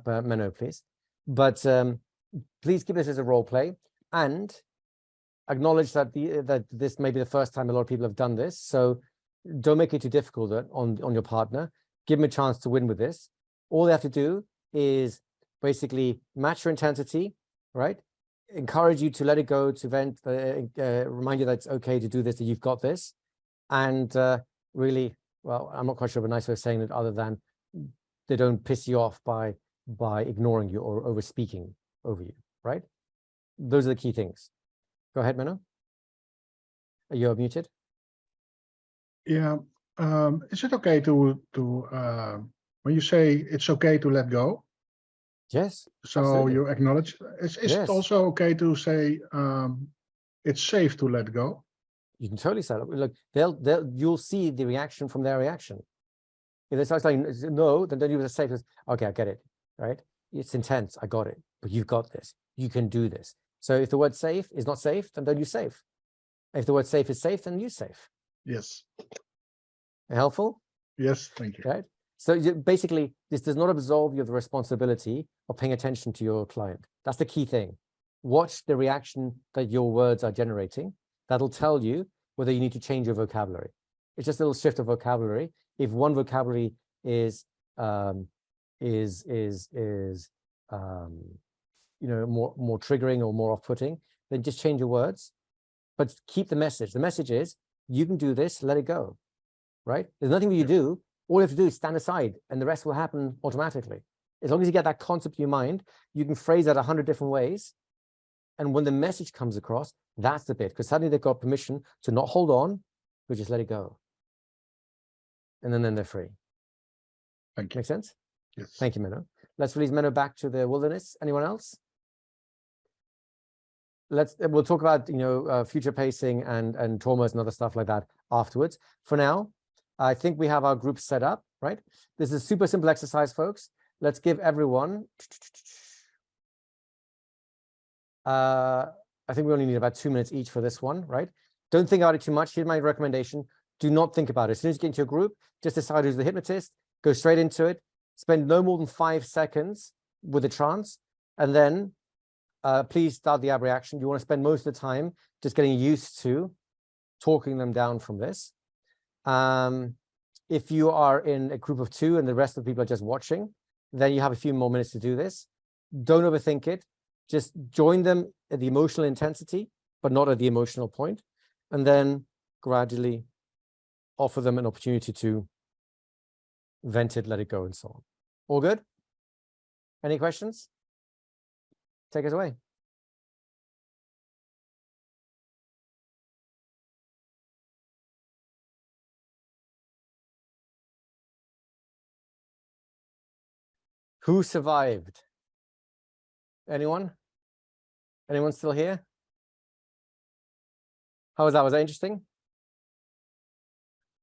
Menno, please. But please keep this as a role play and acknowledge that that this may be the first time a lot of people have done this. So don't make it too difficult on your partner. Give them a chance to win with this. All they have to do is basically match your intensity, right? Encourage you to let it go, to vent, remind you that it's okay to do this, that you've got this. And really, well, I'm not quite sure of a nice way of saying it other than they don't piss you off by ignoring you or over speaking over you, right? Those are the key things. Go ahead, Menno. Are you muted? Yeah. Is it okay to when you say it's okay to let go? Yes. So absolutely. you acknowledge. Is it also okay to say it's safe to let go? You can totally say, look, you'll see the reaction from their reaction. If they start saying no, then don't use a safe. Okay, I get it, right? It's intense. I got it, but you've got this. You can do this. So if the word safe is not safe, then don't use safe. If the word safe is safe, then use safe. Yes. Helpful? Yes, thank you. Right. So basically, this does not absolve you of the responsibility of paying attention to your client. That's the key thing. Watch the reaction that your words are generating. That'll tell you whether you need to change your vocabulary. It's just a little shift of vocabulary. If one vocabulary is more triggering or more off-putting, then just change your words, but keep the message. The message is you can do this. Let it go. Right? There's nothing that you do. All you have to do is stand aside, and the rest will happen automatically. As long as you get that concept in your mind, you can phrase that 100 different ways. And when the message comes across, that's the bit, because suddenly they've got permission to not hold on, but just let it go. And then they're free. Thank you. Make sense? Yes. Thank you, Menno. Let's release Menno back to the wilderness. Anyone else? We'll talk about future pacing and traumas and other stuff like that afterwards. For now, I think we have our group set up, right? This is a super simple exercise, folks. Let's give everyone. I think we only need about 2 minutes each for this one, right? Don't think about it too much. Here's my recommendation. Do not think about it. As soon as you get into a group, just decide who's the hypnotist, go straight into it, spend no more than 5 seconds with the trance, and then please start the ab reaction. You want to spend most of the time just getting used to talking them down from this. If you are in a group of 2 and the rest of the people are just watching, then you have a few more minutes to do this. Don't overthink it. Just join them at the emotional intensity, but not at the emotional point. And then gradually offer them an opportunity to vent it, let it go, and so on. All good? Any questions? Take us away. Who survived? Anyone? Anyone still here? How was that? Was that interesting?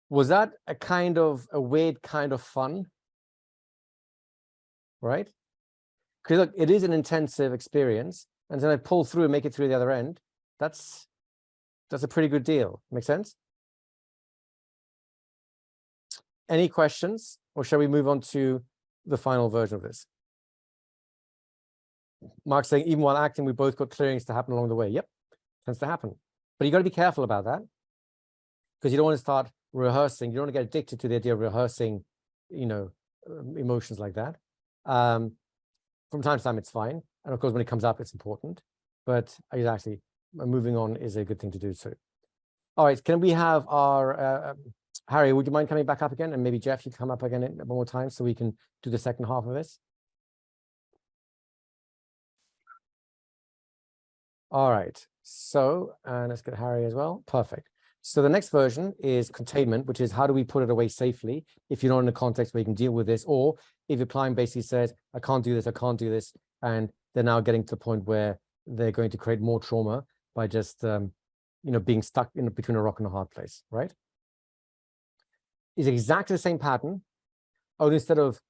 Was that a weird kind of fun? Right? Because look, it is an intensive experience, and then I pull through and make it through the other end. That's a pretty good deal. Make sense? Any questions, or shall we move on to the final version of this? Mark's saying, even while acting, we both got clearings to happen along the way. Yep, tends to happen. But you got to be careful about that, because you don't want to start rehearsing. You don't want to get addicted to the idea of rehearsing, emotions like that. From time to time, it's fine. And of course, when it comes up, it's important. But exactly, moving on is a good thing to do too. All right, can we have our, Harry, would you mind coming back up again? And maybe Jeff, you come up again one more time so we can do the second half of this. All right, so let's get Harry as well. Perfect. So the next version is containment, which is how do we put it away safely if you're not in a context where you can deal with this, or if your client basically says, I can't do this, and they're now getting to the point where they're going to create more trauma by just, being stuck in between a rock and a hard place, right? It's exactly the same pattern, only instead of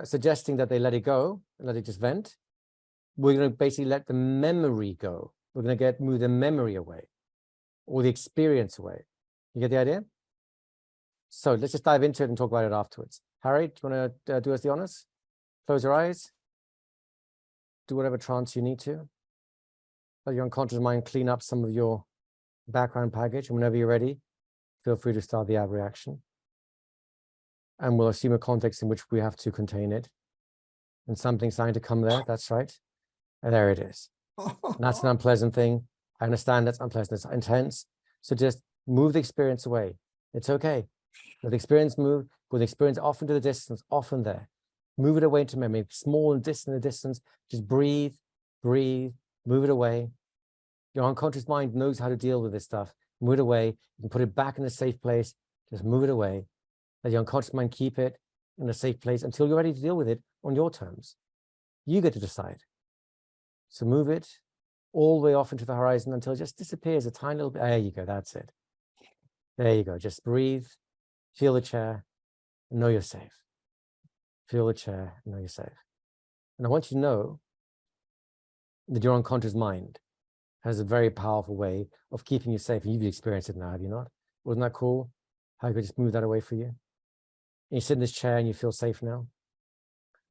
suggesting that they let it go and let it just vent, we're going to basically let the memory go. We're going to move the memory away or the experience away. You get the idea? So let's just dive into it and talk about it afterwards. Harry, do you want to do us the honors? Close your eyes. Do whatever trance you need to. Let your unconscious mind clean up some of your background baggage. And whenever you're ready, feel free to start the ab reaction. And we'll assume a context in which we have to contain it. And something's starting to come there. That's right. And there it is. And that's an unpleasant thing. I understand that's unpleasant. It's intense. So just move the experience away. It's okay. Let the experience move. Put the experience off into the distance, often there. Move it away into memory, small and distant in the distance. Just breathe, breathe, move it away. Your unconscious mind knows how to deal with this stuff. Move it away. You can put it back in a safe place. Just move it away. Let your unconscious mind keep it in a safe place until you're ready to deal with it on your terms. You get to decide. So move it all the way off into the horizon until it just disappears a tiny little bit. There you go. That's it. There you go. Just breathe, feel the chair, and know you're safe. Feel the chair and know you're safe. And I want you to know that your unconscious mind has a very powerful way of keeping you safe. And you've experienced it now, have you not? Wasn't that cool? How you could just move that away for you? And you sit in this chair and you feel safe now.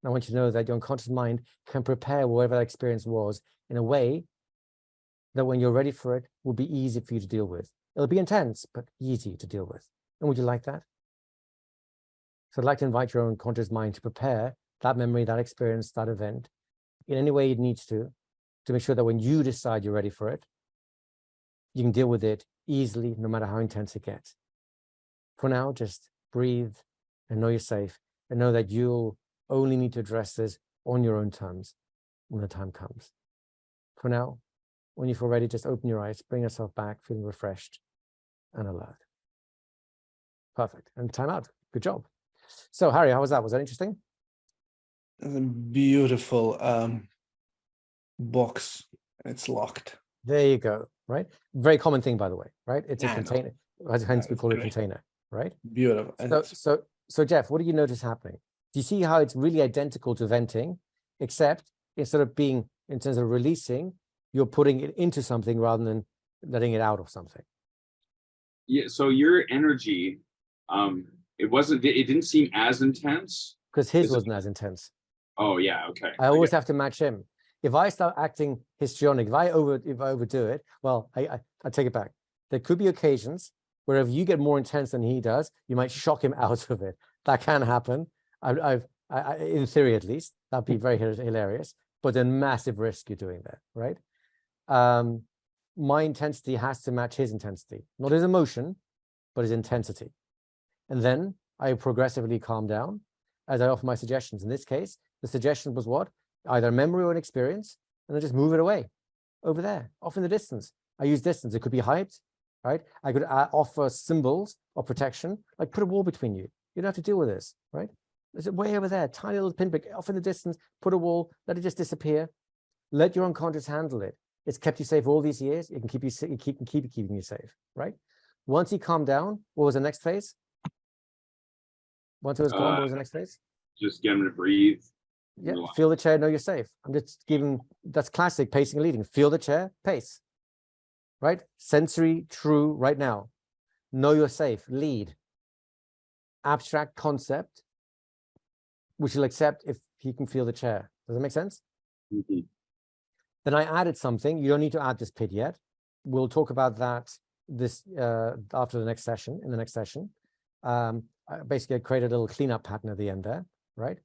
And I want you to know that your unconscious mind can prepare whatever that experience was in a way that when you're ready for it, will be easy for you to deal with. It'll be intense, but easy to deal with. And would you like that? So I'd like to invite your own conscious mind to prepare that memory, that experience, that event in any way it needs to make sure that when you decide you're ready for it, you can deal with it easily, no matter how intense it gets. For now, just breathe and know you're safe and know that you'll only need to address this on your own terms when the time comes. For now, when you feel ready, just open your eyes, bring yourself back, feeling refreshed and alert. Perfect. And time out. Good job. So, Harry, how was that? Was that interesting? Beautiful box. It's locked. There you go. Right. Very common thing, by the way. Right. It's a I know. container. Hence, we call it a Great. container. Right. Beautiful. And So, Jeff, what do you notice happening? Do you see how it's really identical to venting, except instead of being in terms of releasing, you're putting it into something rather than letting it out of something? Yeah. So your energy, it didn't seem as intense. Because his Is it- wasn't as intense. Oh yeah. Okay. I always have to match him. If I start acting histrionic, if I overdo it, well, I take it back. There could be occasions where if you get more intense than he does, you might shock him out of it. That can happen. In theory, at least, that'd be very hilarious. But a massive risk you're doing that, right? My intensity has to match his intensity, not his emotion, but his intensity. And then I progressively calm down as I offer my suggestions. In this case, the suggestion was what? Either a memory or an experience, and I just move it away over there, off in the distance. I use distance. It could be height, right? I could offer symbols of protection, like put a wall between you. You don't have to deal with this, right? It's way over there, tiny little pinprick off in the distance, put a wall, let it just disappear. Let your unconscious handle it. It's kept you safe all these years. It can keep you keeping you safe, right? Once he calmed down, what was the next phase? Once it was gone, what was the next phase? Just get him to breathe. Yeah, feel the chair, know you're safe. I'm just giving, that's classic pacing and leading. Feel the chair, pace, right? Sensory, true, right now. Know you're safe, lead. Abstract concept, which you'll accept if he can feel the chair. Does that make sense? Mm-hmm. Then I added something. You don't need to add this PID yet. We'll talk about that after the next session, in the next session. Basically, I created a little cleanup pattern at the end there, right?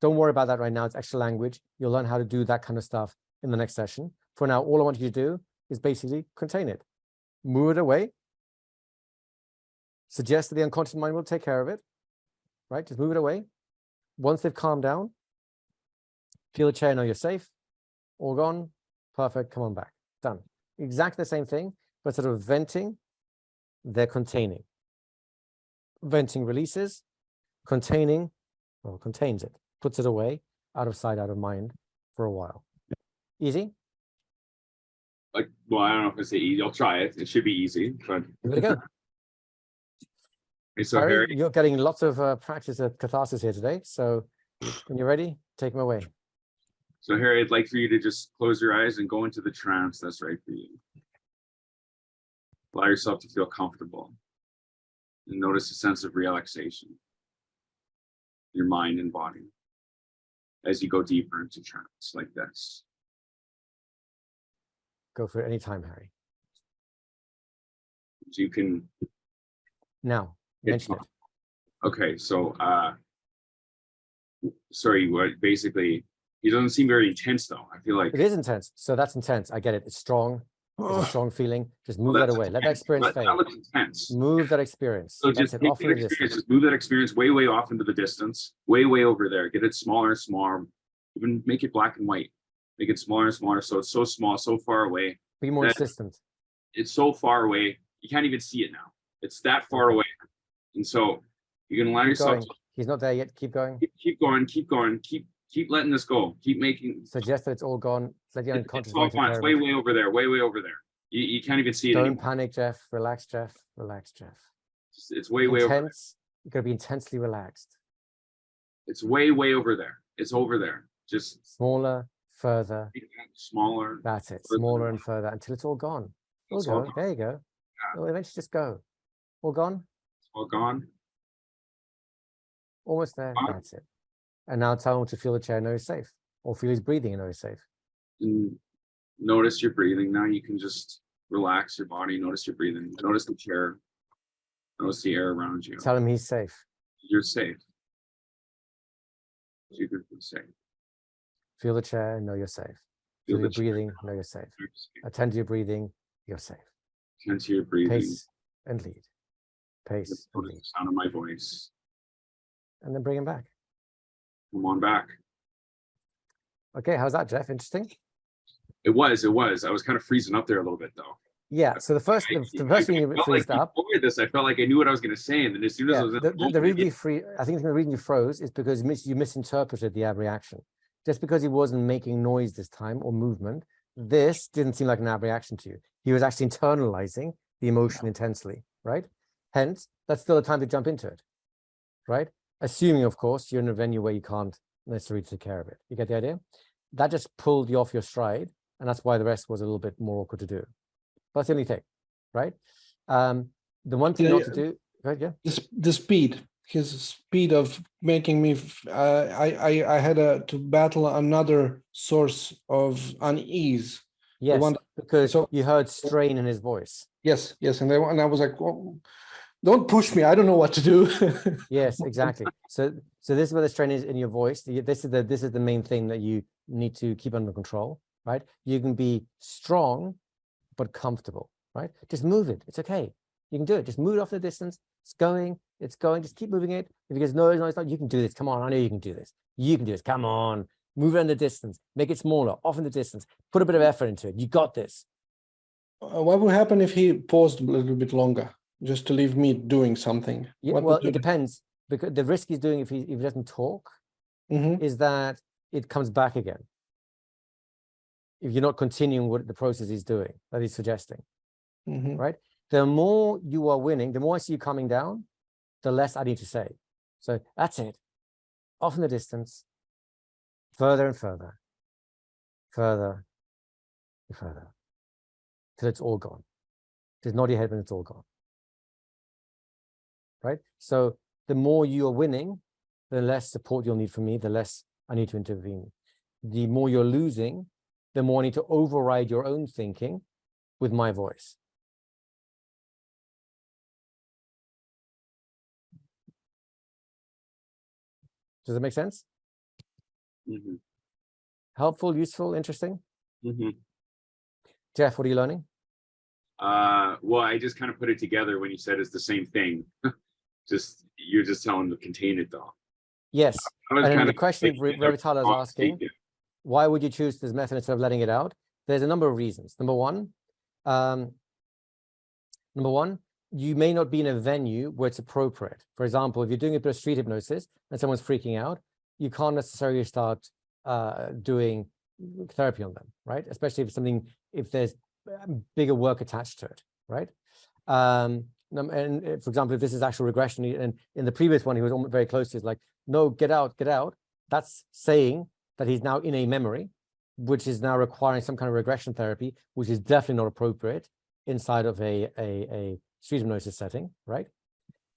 Don't worry about that right now. It's extra language. You'll learn how to do that kind of stuff in the next session. For now, all I want you to do is basically contain it. Move it away. Suggest that the unconscious mind will take care of it, right? Just move it away. Once they've calmed down, feel the chair, know you're safe. All gone. Perfect. Come on back. Done. Exactly the same thing, but instead of venting, they're containing. Venting releases, containing, well, contains it, puts it away, out of sight, out of mind for a while. Easy? Like, well, I don't know if it's easy. I'll try it. It should be easy, but Give it a go. Okay, so Harry, Harry, you're getting lots of practice at catharsis here today. So When you're ready, take them away. So Harry, I'd like for you to just close your eyes and go into the trance that's right for you. Allow yourself to feel comfortable and notice a sense of relaxation in your mind and body as you go deeper into trance like this. Go for it anytime, Harry. So you can Now, get mention it. Okay, so sorry, what basically he doesn't seem very intense though. I feel like It is intense. So that's intense. I get it. It's strong. It's a strong feeling. Just move that that's away. Let that intense. experience That fade. looks intense. Move that experience. So That's just it. take Off in that the experience, distance. just move that experience way, way off into the distance, way, way over there. Get it smaller and smaller. Even make it black and white. Make it smaller and smaller. So it's so small, so far away. Be more that insistent. It's so far away. You can't even see it now. It's that far away. And so you can allow Keep yourself going. He's not there yet. Keep going. keep going, keep going, keep letting this go. Keep making Suggest that it's all gone. Let your it's unconscious all mind take gone. care It's of way, it. way over there, way, way over there. You can't even see it Don't anymore. panic, Jeff. Relax, Jeff. Relax, Jeff. It's way, way over there. Intense. You gotta be intensely relaxed. It's way, way over there. It's over there. Just Smaller, further. smaller. That's it. Further. Smaller and further until it's all gone. It'll It's all go. gone. There you go. It'll eventually just go. All gone. It's all gone. Almost there. Gone. That's it. And now tell him to feel the chair, know he's safe. Or feel his breathing and know he's safe. And notice your breathing. Now you can just relax your body. Notice your breathing. Notice the chair. Notice the air around you. Tell him he's safe. You're safe. You can be safe. Feel the chair, know you're safe. Feel Feel your the chair. breathing, know you're safe. You're safe. Attend to your breathing, you're safe. Attend to your breathing. Pace and lead. Pace and Notice lead. the sound of my voice. And then bring him back. Come on back. Okay, how's that, Jeff? Interesting? It was. I was kind of freezing up there a little bit though. Yeah, so the first thing you felt freezed like up. before this, I felt like I knew what I was going to say, and then as soon as I Yeah, was in the moment, reason I think the reason you froze is because you misinterpreted the abreaction. Just because he wasn't making noise this time or movement, this didn't seem like an abreaction to you. He was actually internalizing the emotion intensely, right? Hence, that's still a time to jump into it, right? Assuming, of course, you're in a venue where you can't necessarily take care of it. You get the idea? That just pulled you off your stride, and that's why the rest was a little bit more awkward to do. That's the only thing, right? The one thing not to do, right? Yeah. The speed, his speed of making me, I had to battle another source of unease. Yes, because so you heard strain in his voice. Yes, and I was like, oh, don't push me. I don't know what to do. Yes, exactly. So this is where the strain is in your voice. This is the main thing that you need to keep under control, right? You can be strong, but comfortable, right? Just move it. It's okay. You can do it. Just move it off the distance. It's going. Just keep moving it. If it goes, no, it's not. You can do this. Come on. I know you can do this. You can do this. Come on. Move it in the distance. Make it smaller. Off in the distance. Put a bit of effort into it. You got this. What would happen if he paused a little bit longer, just to leave me doing something? Yeah, well, it depends. Because the risk he's doing if he doesn't talk is that it comes back again. If you're not continuing what the process he's doing, that he's suggesting, right? The more you are winning, the more I see you coming down, the less I need to say. So that's it. Off in the distance, further and further, further and further, till it's all gone. Just nod your head when it's all gone, right? So the more you are winning, the less support you'll need from me, the less I need to intervene. The more you're losing, the more I need to override your own thinking with my voice. Does that make sense? Helpful, useful, interesting? Jeff, what are you learning? Well, I just kind of put it together when you said it's the same thing. You're just telling them to contain it though. Yes. And the question Revitala is asking, why would you choose this method instead of letting it out? There's a number of reasons. Number one, you may not be in a venue where it's appropriate. For example, if you're doing a bit of street hypnosis and someone's freaking out, you can't necessarily start doing therapy on them, right? Especially if there's bigger work attached to it, right? And for example, if this is actual regression, and in the previous one, he was very close to it, like, no, get out, that's saying that he's now in a memory, which is now requiring some kind of regression therapy, which is definitely not appropriate inside of a street hypnosis setting, right?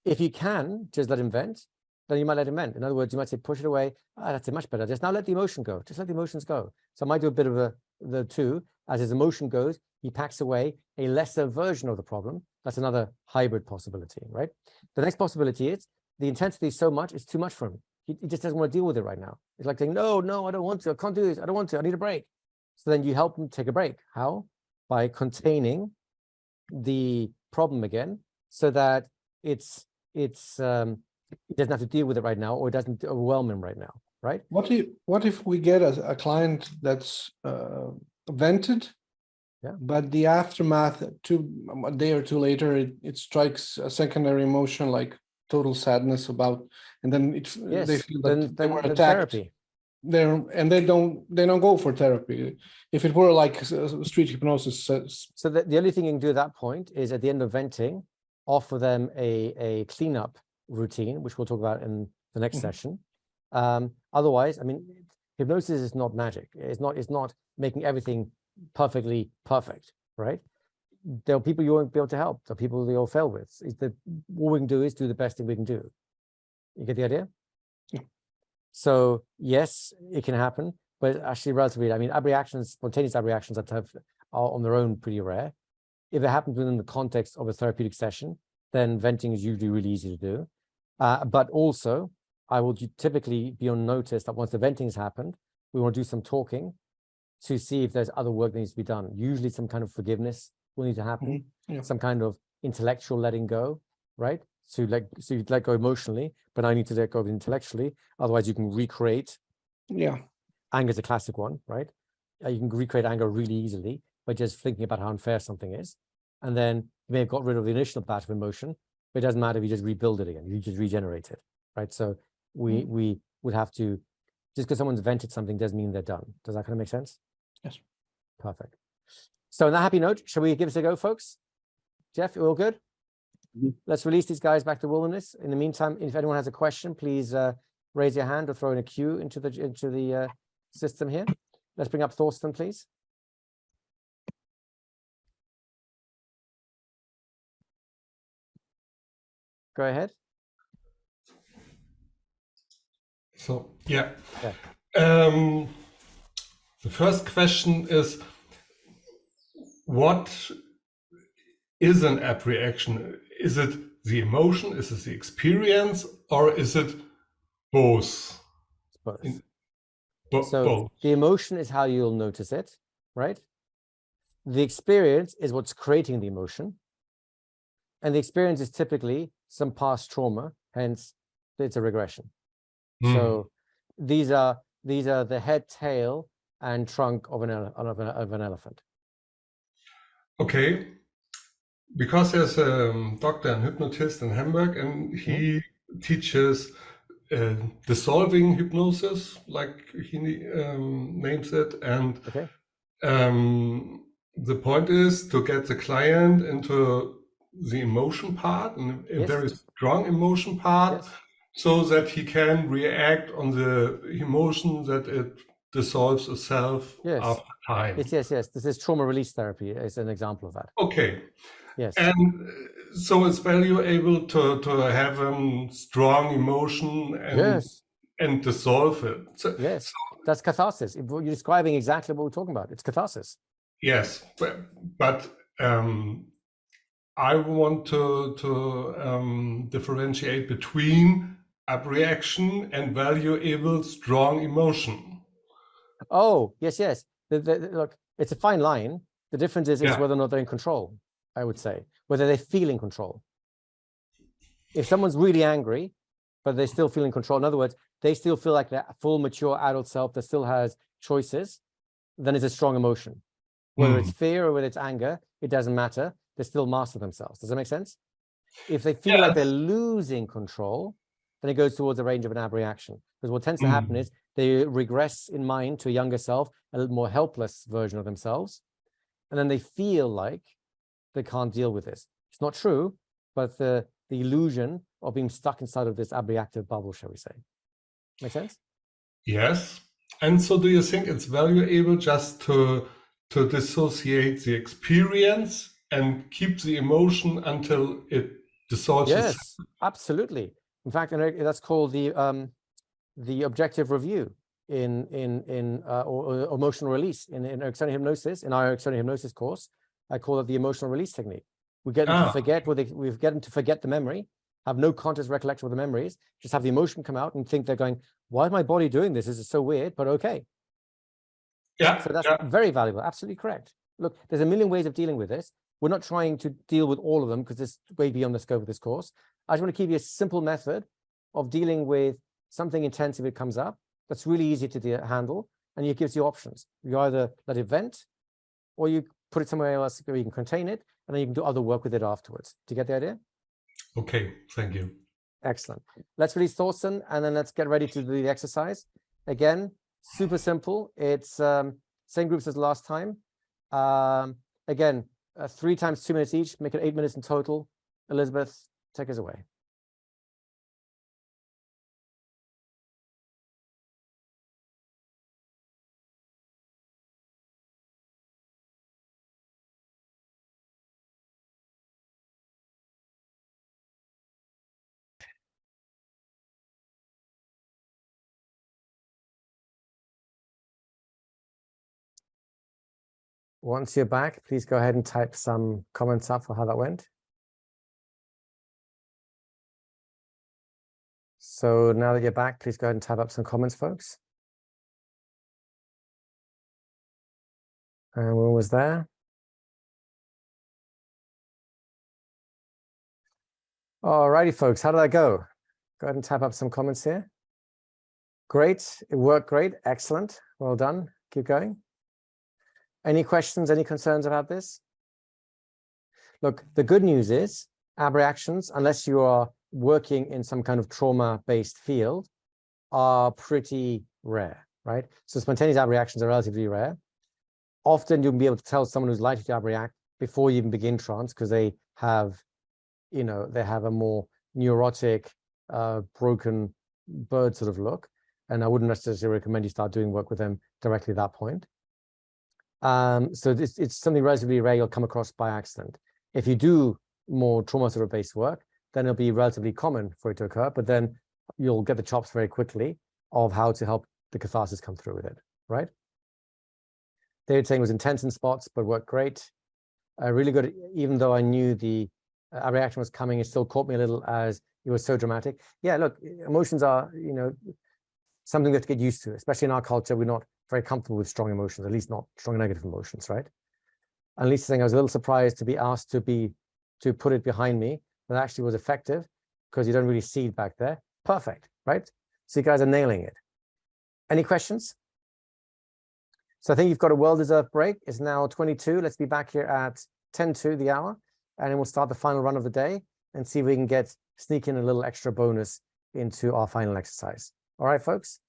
If you can just let him vent, then you might let him vent. In other words, you might say, push it away. Ah, that's much better. Just now let the emotion go. Just let the emotions go. So I might do a bit of the two. As his emotion goes, he packs away a lesser version of the problem. That's another hybrid possibility, right? The next possibility is the intensity is so much, it's too much for him. He just doesn't want to deal with it right now. It's like saying, no, I don't want to. I can't do this. I don't want to. I need a break. So then you help him take a break. How? By containing the problem again, so that it doesn't have to deal with it right now, or it doesn't overwhelm him right now, right? What if we get a client that's vented, but the aftermath, a day or two later, it strikes a secondary emotion like total sadness about, and then they feel that they were attacked. Therapy. They don't go for therapy. If it were like street hypnosis. So the only thing you can do at that point is at the end of venting, offer them a cleanup routine, which we'll talk about in the next session. Otherwise, I mean, hypnosis is not magic. It's not making everything perfectly perfect, right? There are people you won't be able to help. There are people you'll fail with. All we can do is do the best thing we can do. You get the idea? Yeah. So yes, it can happen, but actually relatively, I mean, abreactions, spontaneous abreactions are on their own pretty rare. If it happens within the context of a therapeutic session, then venting is usually really easy to do. But also, I will typically be on notice that once the venting has happened, we want to do some talking to see if there's other work that needs to be done. Usually some kind of forgiveness will need to happen, some kind of intellectual letting go, right? So you let go emotionally, but I need to let go intellectually. Otherwise, you can recreate. Yeah. Anger is a classic one, right? You can recreate anger really easily by just thinking about how unfair something is. And then you may have got rid of the initial batch of emotion, but it doesn't matter if you just rebuild it again. You just regenerate it, right? So we would have to, just because someone's vented something doesn't mean they're done. Does that kind of make sense? Yes. Perfect. So on that happy note, shall we give this a go, folks? Jeff, you all good? Let's release these guys back to the wilderness. In the meantime, if anyone has a question, please raise your hand or throw in a cue into the system here. Let's bring up Thorsten, please. Go ahead. So, yeah. Yeah. The first question is, what is an app reaction? Is it the emotion? Is it the experience? Or is it both? It's both. So the emotion is how you'll notice it, right? The experience is what's creating the emotion. And the experience is typically some past trauma, hence it's a regression. So these are the head, tail, and trunk of an elephant. Okay, because there's a doctor and hypnotist in Hamburg, and he teaches dissolving hypnosis, like he names it, and the point is to get the client into the emotion part, and a very strong emotion part, so that he can react on the emotion, that it dissolves itself after time. Yes. This is trauma release therapy is an example of that. Okay. Yes. And so it's valuable to have a strong emotion and dissolve it. So, that's catharsis. You're describing exactly what we're talking about. It's catharsis. Yes, but I want to differentiate between abreaction and valuable strong emotion. Oh, yes. Look, it's a fine line. The difference is whether or not they're in control, I would say, whether they feel in control. If someone's really angry, but they still feel in control, in other words, they still feel like their full, mature adult self that still has choices, then it's a strong emotion. Whether it's fear or whether it's anger, it doesn't matter. They still master themselves. Does that make sense? If they feel like they're losing control, then it goes towards the range of an abreaction. Because what tends to happen is they regress in mind to a younger self, a little more helpless version of themselves. And then they feel like they can't deal with this. It's not true, but the illusion of being stuck inside of this abreactive bubble, shall we say. Make sense? Yes. And so do you think it's valuable just to dissociate the experience and keep the emotion until it dissolves? Yes, absolutely. In fact, that's called the objective review or emotional release in external hypnosis. In our external hypnosis course, I call it the emotional release technique. We get them to forget we get them to forget the memory, have no conscious recollection of the memories, just have the emotion come out and think they're going, why is my body doing this? This is so weird, but okay. Yeah. So that's very valuable. Absolutely correct. Look, there's a million ways of dealing with this. We're not trying to deal with all of them because it's way beyond the scope of this course. I just want to give you a simple method of dealing with something intense if it comes up. That's really easy to handle, and it gives you options. You either let it vent, or you put it somewhere else where you can contain it, and then you can do other work with it afterwards. Do you get the idea? Okay, thank you. Excellent. Let's release Thorsten, and then let's get ready to do the exercise. Again, super simple. It's same groups as last time. Again, 3 times 2 minutes each, make it 8 minutes in total. Elizabeth, take us away. Once you're back, please go ahead and type some comments up for how that went. So now that you're back, please go ahead and type up some comments, folks. And when was there? All righty, folks, how did that go? Go ahead and type up some comments here. Great, it worked great, excellent, well done, keep going. Any questions, any concerns about this? Look, the good news is abreactions, unless you are working in some kind of trauma-based field, are pretty rare, right? So spontaneous abreactions are relatively rare. Often you'll be able to tell someone who's likely to abreact before you even begin trance because they have, you know, they have a more neurotic, broken bird sort of look. And I wouldn't necessarily recommend you start doing work with them directly at that point. So it's something relatively rare you'll come across by accident. If you do more trauma sort of based work, then it'll be relatively common for it to occur, but then you'll get the chops very quickly of how to help the catharsis come through with it, right? David saying it was intense in spots, but worked great. Really good, even though I knew the reaction was coming, it still caught me a little as it was so dramatic. Yeah, look, emotions are, you know, something we have to get used to, especially in our culture. We're not very comfortable with strong emotions, at least not strong negative emotions, right? And Lisa saying I was a little surprised to be asked to put it behind me, but actually was effective because you don't really see it back there. Perfect, right? So you guys are nailing it. Any questions? So I think you've got a well-deserved break. It's now 22. Let's be back here at 10 to the hour, and then we'll start the final run of the day and see if we can sneak in a little extra bonus into our final exercise. All right, folks?